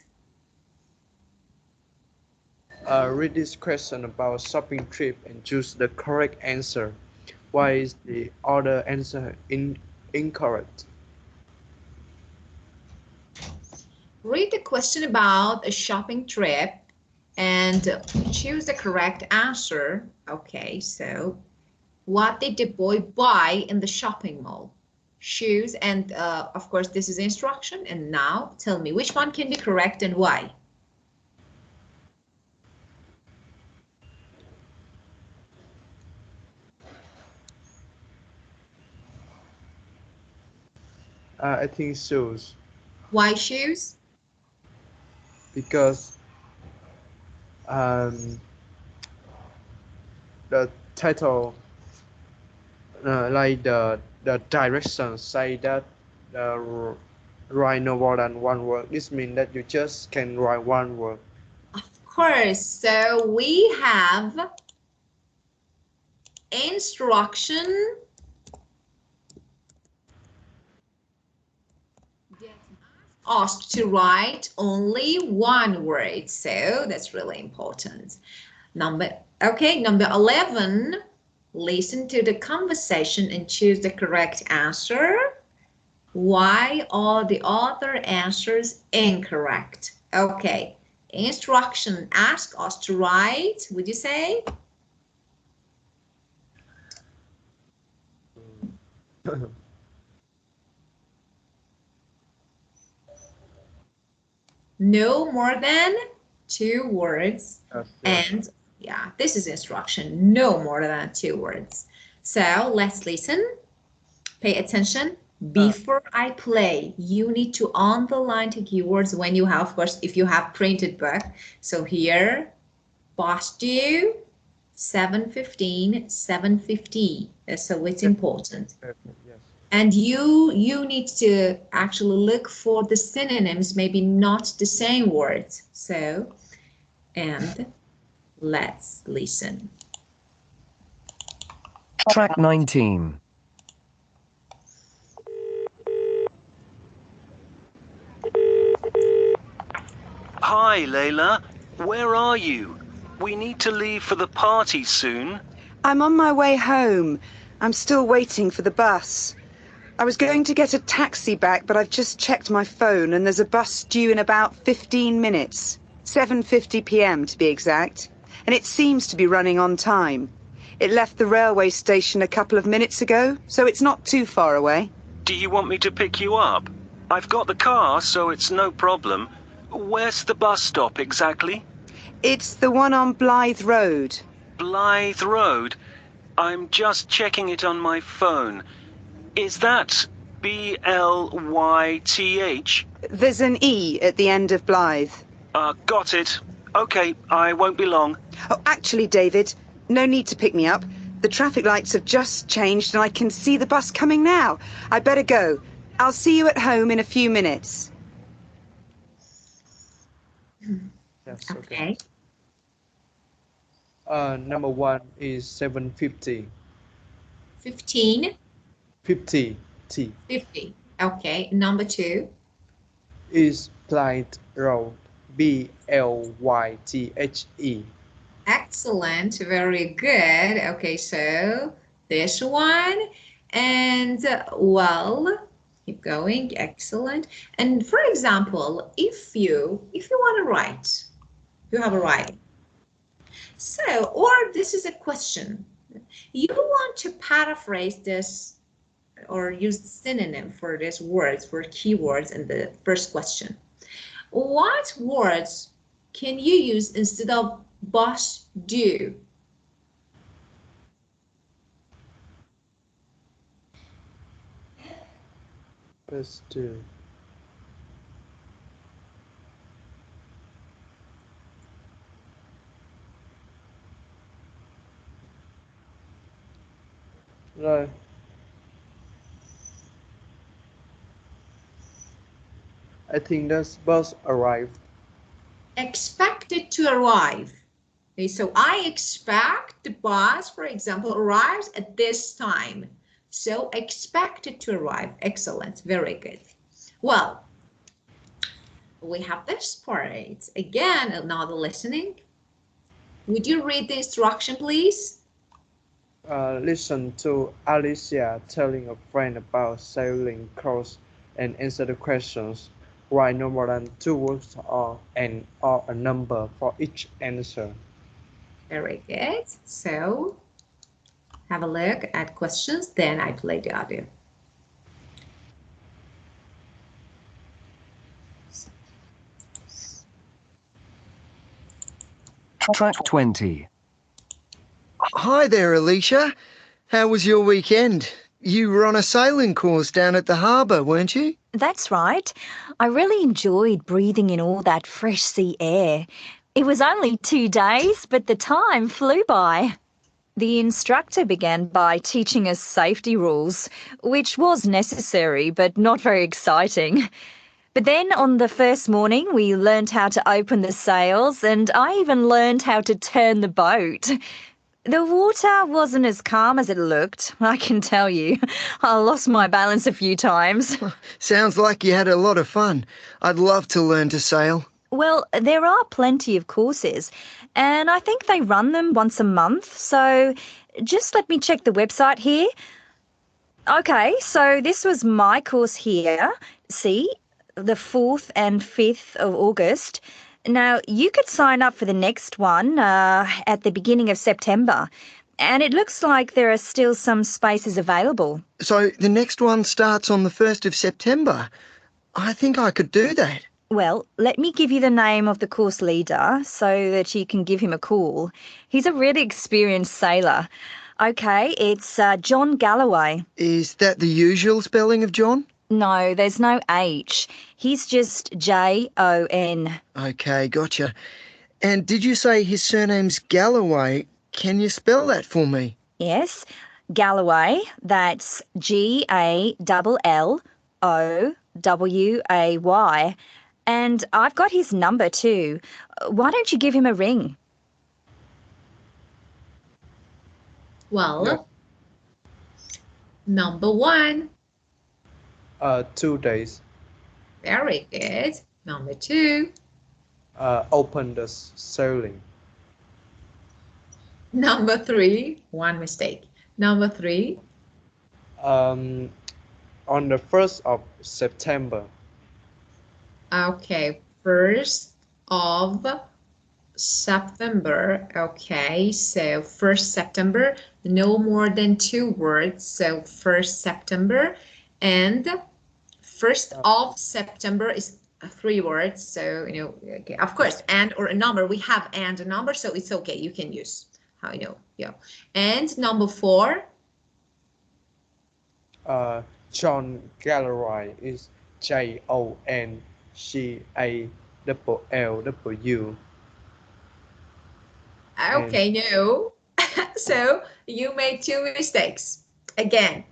Read this question about shopping trip and choose the correct answer. Why is the other answer incorrect? Read the question about a shopping trip and choose the correct answer. Okay, so what did the boy buy in the shopping mall? Shoes, and of course this is instruction. And now tell me which one can be correct and why. I think shoes Why shoes? because um, the title like the directions say that write no more than one word. This means that you just can write one word. Of course. So we have instruction asked to write only one word. So that's really important. Number 11, listen to the conversation and choose the correct answer. Why are the other answers incorrect? Okay, instruction ask us to write, would you say? No more than 2 words. Yes. And yeah, this is instruction, no more than 2 words. So let's listen, pay attention. Before I play, you need to underline the keywords when you have, of course, if you have printed book. So here, past due, 7:15, 7:50. So it's important. Yes. And you need to actually look for the synonyms, maybe not the same words. So, and let's listen. Track 19. Hi, Layla. Where are you? We need to leave for the party soon. I'm on my way home. I'm still waiting for the bus. I was going to get a taxi back, but I've just checked my phone and there's a bus due in about 15 minutes. 7:50 p.m. to be exact. And it seems to be running on time. It left the railway station a couple of minutes ago, so it's not too far away. Do you want me to pick you up? I've got the car, so it's no problem. Where's the bus stop exactly? It's the one on Blythe Road. Blythe Road? I'm just checking it on my phone. Is that Blyth? There's an E at the end of Blythe. Got it. Okay, I won't be long. Oh, actually, David, no need to pick me up. The traffic lights have just changed and I can see the bus coming now. I better go. I'll see you at home in a few minutes. Yes. Okay. Number 1 is 7:50. 15, 50 T 50. Okay, number 2. is Blythe Road. Blythe. Excellent, very good. Okay, so this one, and well, keep going. Excellent. And for example, if you want to write, you have a writing. So, or this is a question. You want to paraphrase this or use the synonym for these words, for keywords in the first question. What words can you use instead of bus do? Bus do. Right. I think this bus arrived. Expected to arrive. Okay, so I expect the bus, for example, arrives at this time. So expected to arrive. Excellent. Very good. Well, we have this part. Again, another listening. Would you read the instruction, please? Listen to Alicia telling a friend about sailing clothes and answer the questions. Write no more than 2 words or a number for each answer. Very good. So have a look at questions, then I play the audio. Track 20. Hi there, Alicia. How was your weekend? You were on a sailing course down at the harbour, weren't you? That's right. I really enjoyed breathing in all that fresh sea air. It was only 2 days, but the time flew by. The instructor began by teaching us safety rules, which was necessary but not very exciting. But then on the first morning, we learned how to open the sails, and I even learned how to turn the boat. The water wasn't as calm as it looked, I can tell you. I lost my balance a few times. Sounds like you had a lot of fun. I'd love to learn to sail. Well, there are plenty of courses, and I think they run them once a month, so just let me check the website here. Okay, so this was my course here. See, the 4th and 5th of August. Now, you could sign up for the next one at the beginning of September, and it looks like there are still some spaces available. So the next one starts on the 1st of September. I think I could do that. Well, let me give you the name of the course leader so that you can give him a call. He's a really experienced sailor. Okay, it's John Galloway. Is that the usual spelling of John? No, there's no H. He's just Jon. Okay, gotcha. And did you say his surname's Galloway? Can you spell that for me? Yes, Galloway. That's Galloway. And I've got his number too. Why don't you give him a ring? Well, Yeah. number 1. 2 days. Very good. Number 2. Open the sailing. Number 3. One mistake. Number 3. On the 1st of September. Okay, 1st of September. Okay, so 1st September, no more than 2 words. So 1st September, and 1st of September is 3 words. So, okay, of course, and or a number. We have and a number, so it's okay. You can use how you know. Yeah. And number 4. John Galloway is JONGALLW. Okay, no. So you made 2 mistakes again.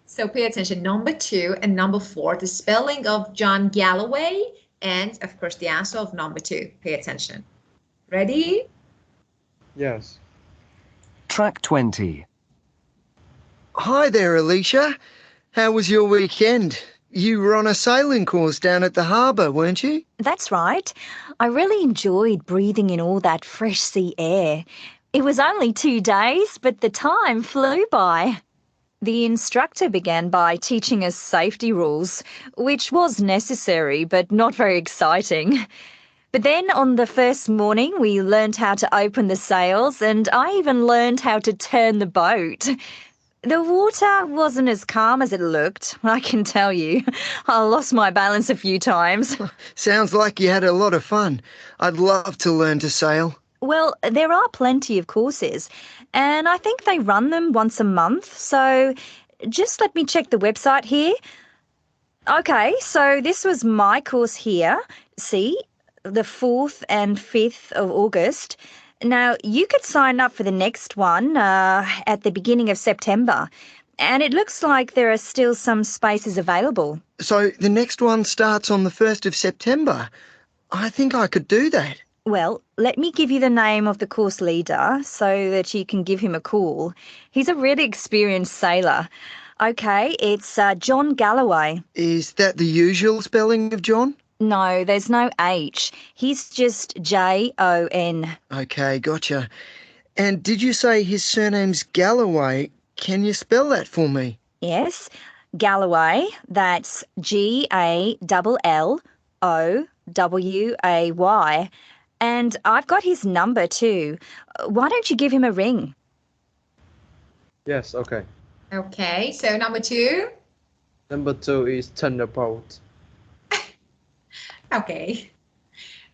So pay attention. Number 2 and number 4, the spelling of John Galloway, and of course the answer of number 2. Pay attention. Ready? Yes. Track 20. Hi there, Alicia. How was your weekend? You were on a sailing course down at the harbour, weren't you? That's right. I really enjoyed breathing in all that fresh sea air. It was only 2 days, but the time flew by. The instructor began by teaching us safety rules, which was necessary but not very exciting. But then on the first morning, we learned how to open the sails, and I even learned how to turn the boat. The water wasn't as calm as it looked, I can tell you. I lost my balance a few times. Sounds like you had a lot of fun. I'd love to learn to sail. Well, there are plenty of courses, and I think they run them once a month, so just let me check the website here. Okay, so this was my course here. See, the 4th and 5th of August. Now, you could sign up for the next one at the beginning of September, and it looks like there are still some spaces available. So the next one starts on the 1st of September. I think I could do that. Well, let me give you the name of the course leader so that you can give him a call. He's a really experienced sailor. Okay, it's John Galloway. Is that the usual spelling of John? No, there's no H. He's just Jon. Okay, gotcha. And did you say his surname's Galloway? Can you spell that for me? Yes, Galloway. That's Galloway. And I've got his number too. Why don't you give him a ring? Yes, okay. Okay, so number 2. Number 2 is Thunderbolt. Okay.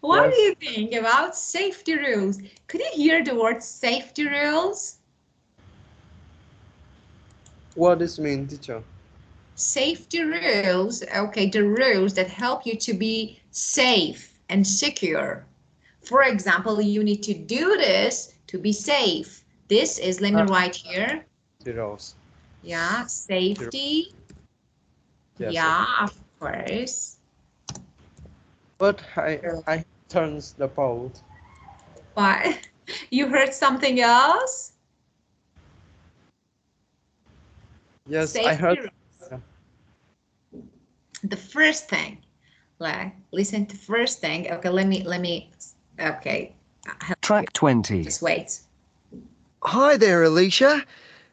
What Yes. do you think about safety rules? Could you hear the word safety rules? What does mean, teacher? Safety rules, okay, the rules that help you to be safe and secure. For example, you need to do this to be safe. This is, let me write here. The rules. Yeah, safety. Yes, Yeah, of course. But I turns the boat. But you heard something else? Yes, Safety I heard. rules. The first thing, like, listen to first thing. Okay, let me, okay. Track 20. Just wait. Hi there, Alicia.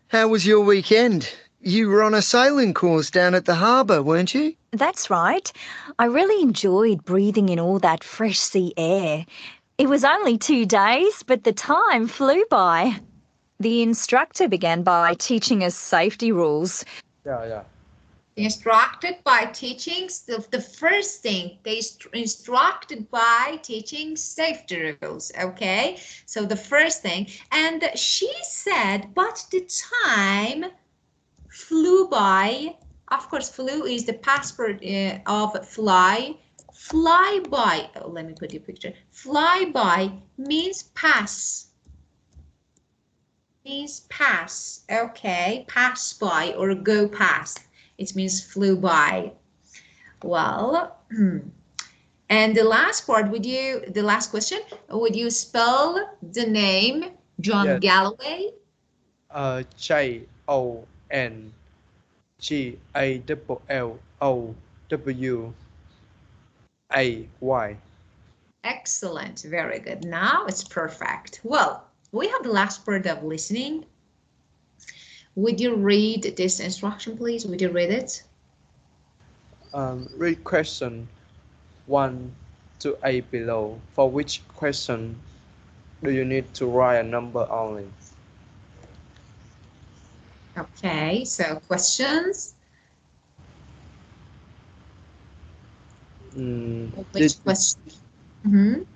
How was your weekend? You were on a sailing course down at the harbour, weren't you? That's right. I really enjoyed breathing in all that fresh sea air. It was only 2 days, but the time flew by. The instructor began by teaching us safety rules. Yeah. Instructed by teaching, the first thing, they instructed by teaching safety rules, okay? So the first thing, and she said, but the time flew by. Of course, flew is the passport of fly. Fly by, oh, let me put you a picture. Fly by means pass. Means pass, okay? Pass by or go past. It means flew by. Well, and the last part, the last question, would you spell the name John Galloway? JohnGalloway. Excellent, very good. Now it's perfect. Well, we have the last part of listening. Would you read this instruction, please? Would you read it? Read question 1 to 8 below. For which question do you need to write a number only? Okay, so questions. Which question?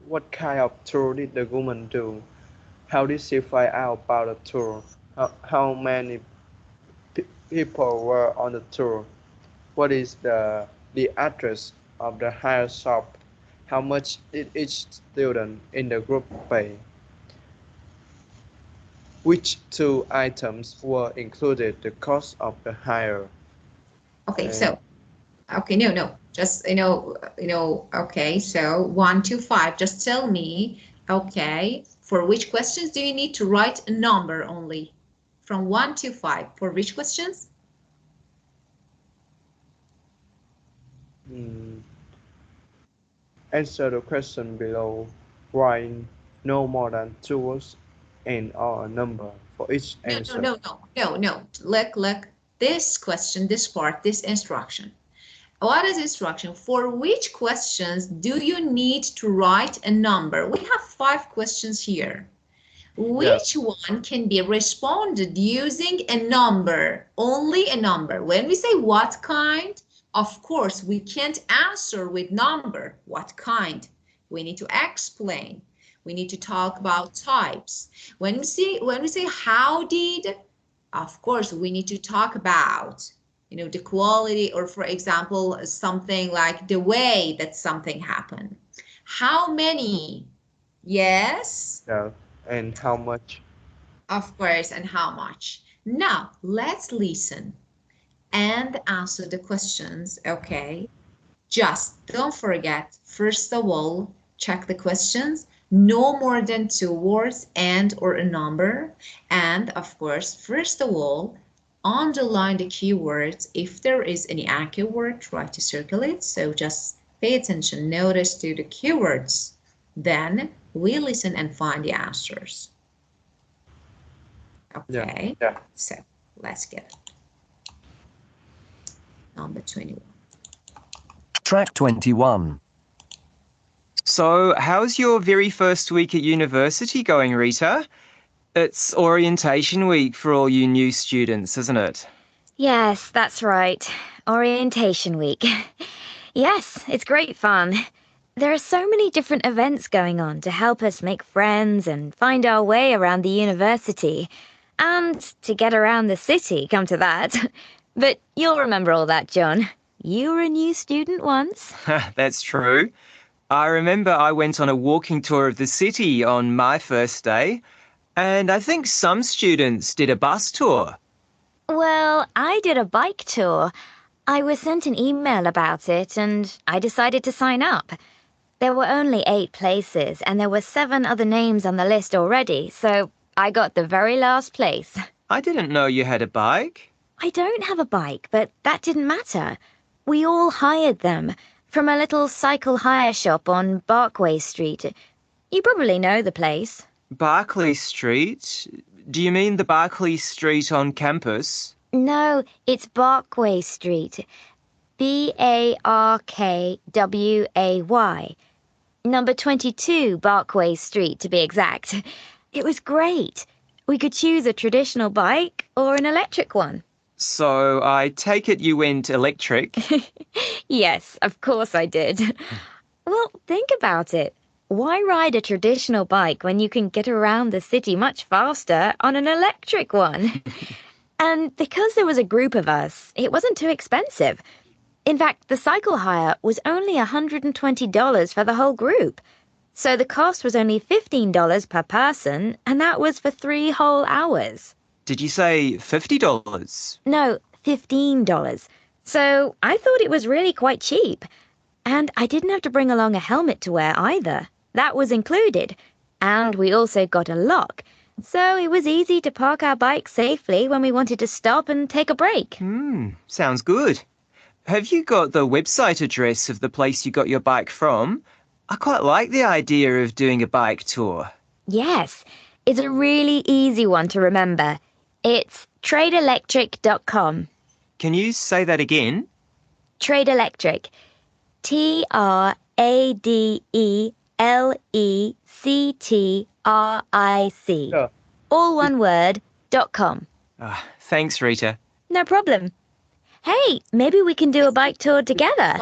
What kind of tour did the woman do? How did she find out about the tour? How many people were on the tour? What is the address of the hire shop? How much did each student in the group pay? Which 2 items were included the cost of the hire? Okay, so, okay, no, just, okay, so 1 to 5, just tell me, okay, for which questions do you need to write a number only? From 1 to 5, for which questions? Answer the question below. Write no more than 2 words and or a number for each answer. No. Look, this question, this part, this instruction. What is instruction? For which questions do you need to write a number? We have 5 questions here. Which one can be responded using a number? Only a number. When we say what kind, of course, we can't answer with number. What kind? We need to explain. We need to talk about types. When we say how did, of course, we need to talk about, the quality, or for example, something like the way that something happened. How many? Yes. Yeah. And how much? Of course, and how much? Now, let's listen and answer the questions, okay? Just don't forget, first of all, check the questions, no more than 2 words and or a number. And of course, first of all, underline the keywords. If there is any accurate word, try to circle it. So just pay attention, notice to the keywords. Then we listen and find the answers. Okay, so let's get it. Number 21. Track 21. So, how's your very first week at university going, Rita? It's orientation week for all you new students, isn't it? Yes, that's right. Orientation week. Yes, it's great fun. There are so many different events going on to help us make friends and find our way around the university. And to get around the city, come to that. But you'll remember all that, John. You were a new student once. That's true. I remember I went on a walking tour of the city on my first day, and I think some students did a bus tour. Well, I did a bike tour. I was sent an email about it, and I decided to sign up. There were only 8 places, and there were 7 other names on the list already, so I got the very last place. I didn't know you had a bike. I don't have a bike, but that didn't matter. We all hired them from a little cycle hire shop on Barkway Street. You probably know the place. Barclay Street? Do you mean the Barclay Street on campus? No, it's Barkway Street. Barkway. Number 22 Barkway Street, to be exact. It was great. We could choose a traditional bike or an electric one. So I take it you went electric? Yes, of course I did. Well, think about it. Why ride a traditional bike when you can get around the city much faster on an electric one? And because there was a group of us, it wasn't too expensive. In fact, the cycle hire was only $120 for the whole group. So the cost was only $15 per person, and that was for 3 whole hours. Did you say $50? No, $15. So I thought it was really quite cheap. And I didn't have to bring along a helmet to wear either. That was included. And we also got a lock. So it was easy to park our bike safely when we wanted to stop and take a break. Sounds good. Have you got the website address of the place you got your bike from? I quite like the idea of doing a bike tour. Yes, it's a really easy one to remember. It's tradeelectric.com. Can you say that again? Trade Electric. TradeElectric. Yeah. All one word, .com. Thanks, Rita. No problem. Hey, maybe we can do a bike tour together.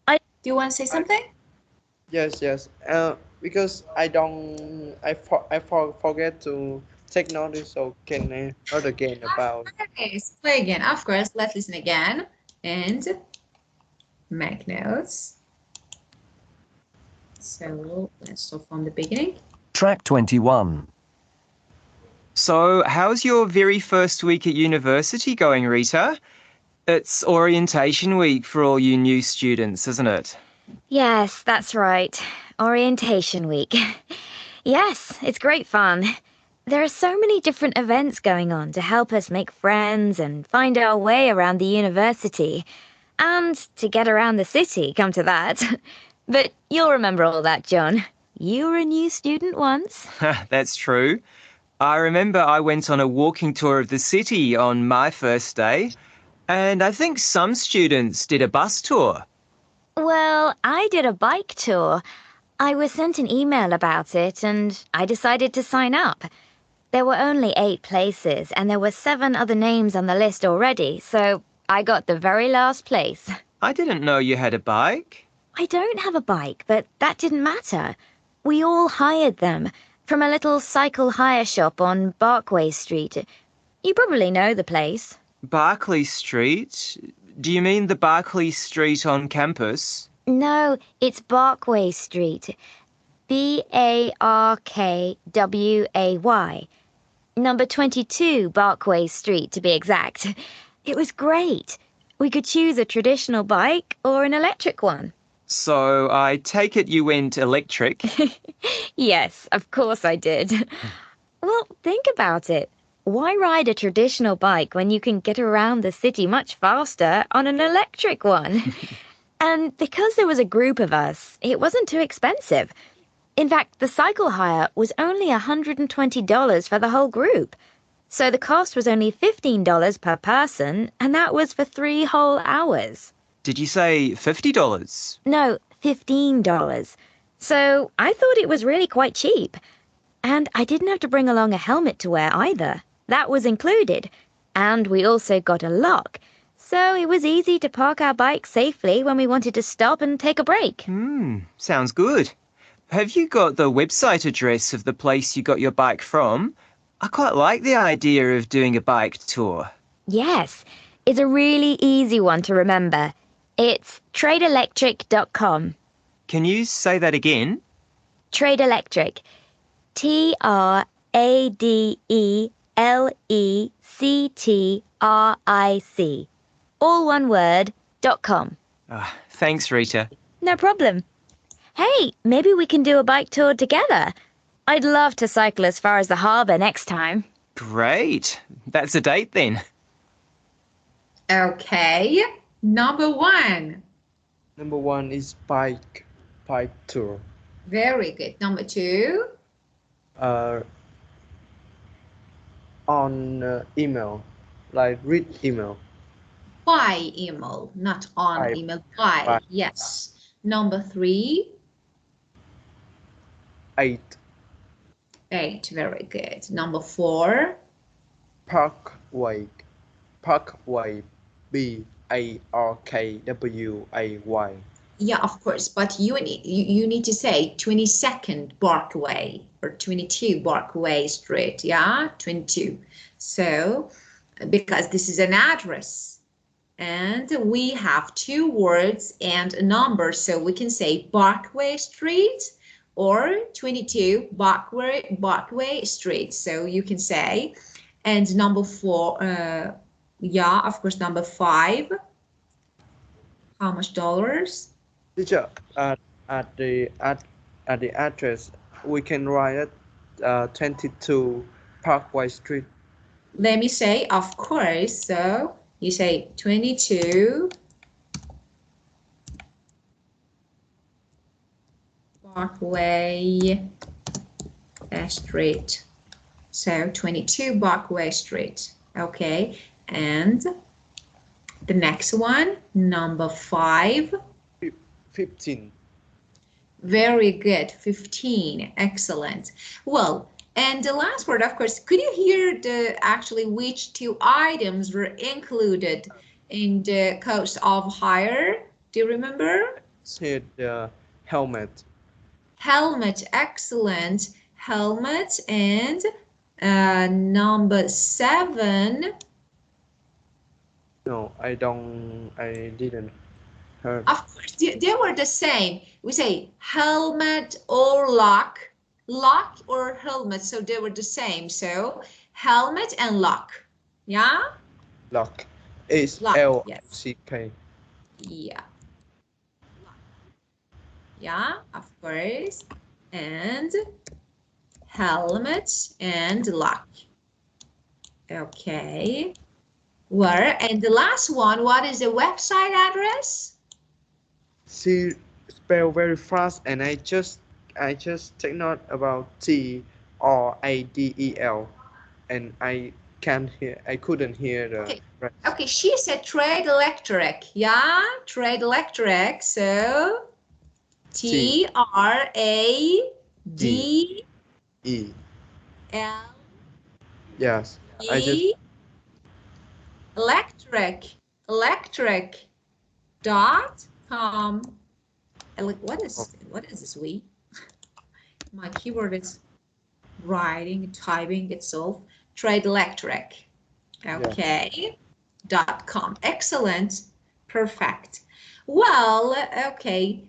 Do you want to say something? Yes. Because I forget to take notice, so can I heard again about. Okay, let's play again. Of course, let's listen again and make notes. So let's start from the beginning. Track 21. So, how's your very first week at university going, Rita? It's orientation week for all you new students, isn't it? Yes, that's right. Orientation week. Yes, it's great fun. There are so many different events going on to help us make friends and find our way around the university. And to get around the city, come to that. But you'll remember all that, John. You were a new student once. That's true. I remember I went on a walking tour of the city on my first day, and I think some students did a bus tour. Well, I did a bike tour. I was sent an email about it, and I decided to sign up. There were only 8 places, and there were 7 other names on the list already, so I got the very last place. I didn't know you had a bike. I don't have a bike, but that didn't matter. We all hired them from a little cycle hire shop on Barkway Street. You probably know the place. Barclay Street? Do you mean the Barclay Street on campus? No, it's Barkway Street. Barkway. Number 22 Barkway Street, to be exact. It was great. We could choose a traditional bike or an electric one. So I take it you went electric? Yes, of course I did. Well, think about it. Why ride a traditional bike when you can get around the city much faster on an electric one? And because there was a group of us, it wasn't too expensive. In fact, the cycle hire was only $120 for the whole group. So the cost was only $15 per person, and that was for 3 whole hours. Did you say $50? No, $15. So I thought it was really quite cheap. And I didn't have to bring along a helmet to wear either. That was included. And we also got a lock. So it was easy to park our bike safely when we wanted to stop and take a break. Sounds good. Have you got the website address of the place you got your bike from? I quite like the idea of doing a bike tour. Yes, it's a really easy one to remember. It's tradeelectric.com. Can you say that again? Trade Electric. TradeElectric. All one word, .com. Thanks, Rita. No problem. Hey, maybe we can do a bike tour together. I'd love to cycle as far as the harbour next time. Great. That's a date then. Okay, number 1. Number 1 is bike tour. Very good. Number 2. On email, like read email. By email, not on By. email. By. Yes. Number 3. 8. 8. Very good. Number 4. Parkway. Parkway. Yeah, of course, but you need to say 22nd Barkway or 22 Barkway Street, yeah, 22. So, because this is an address, and we have 2 words and a number, so we can say Barkway Street or 22 Barkway Street. So you can say, and number 4, yeah, of course, number 5. How much dollars? Teacher, at the address, we can write it 22 Parkway Street. Let me say, of course. So you say 22 Barkway Street. So 22 Barkway Street. Okay, and the next one, number 5. 15. Very good, 15. Excellent. Well, and the last word, of course, could you hear actually which 2 items were included in the cost of hire? Do you remember? Here the helmet. Helmet, excellent. Helmet, and number 7. No, I didn't heard. Of course, they were the same. We say helmet or lock or helmet, so they were the same. So helmet and lock, yeah? Lock. It's Lock, L-C-K. Yeah. Yeah, of course. And helmet and lock. Okay. Where? And the last one, what is the website address? She spell very fast, and I just take note about TRADEL, and I couldn't hear the rest. Okay, she said Trade Electric, yeah, Trade Electric. So TRADEL. Yes, I just electric.com. What is this? My keyboard is typing itself. Trade Electric. Okay. .com. Excellent. Perfect. Well, okay.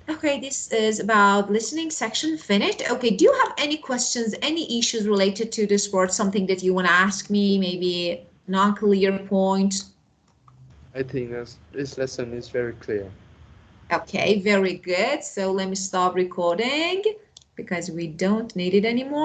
Okay, this is about listening section finished. Okay, do you have any questions, any issues related to this word, something that you want to ask me, maybe an unclear point? I think this lesson is very clear. Okay, very good. So let me stop recording because we don't need it anymore.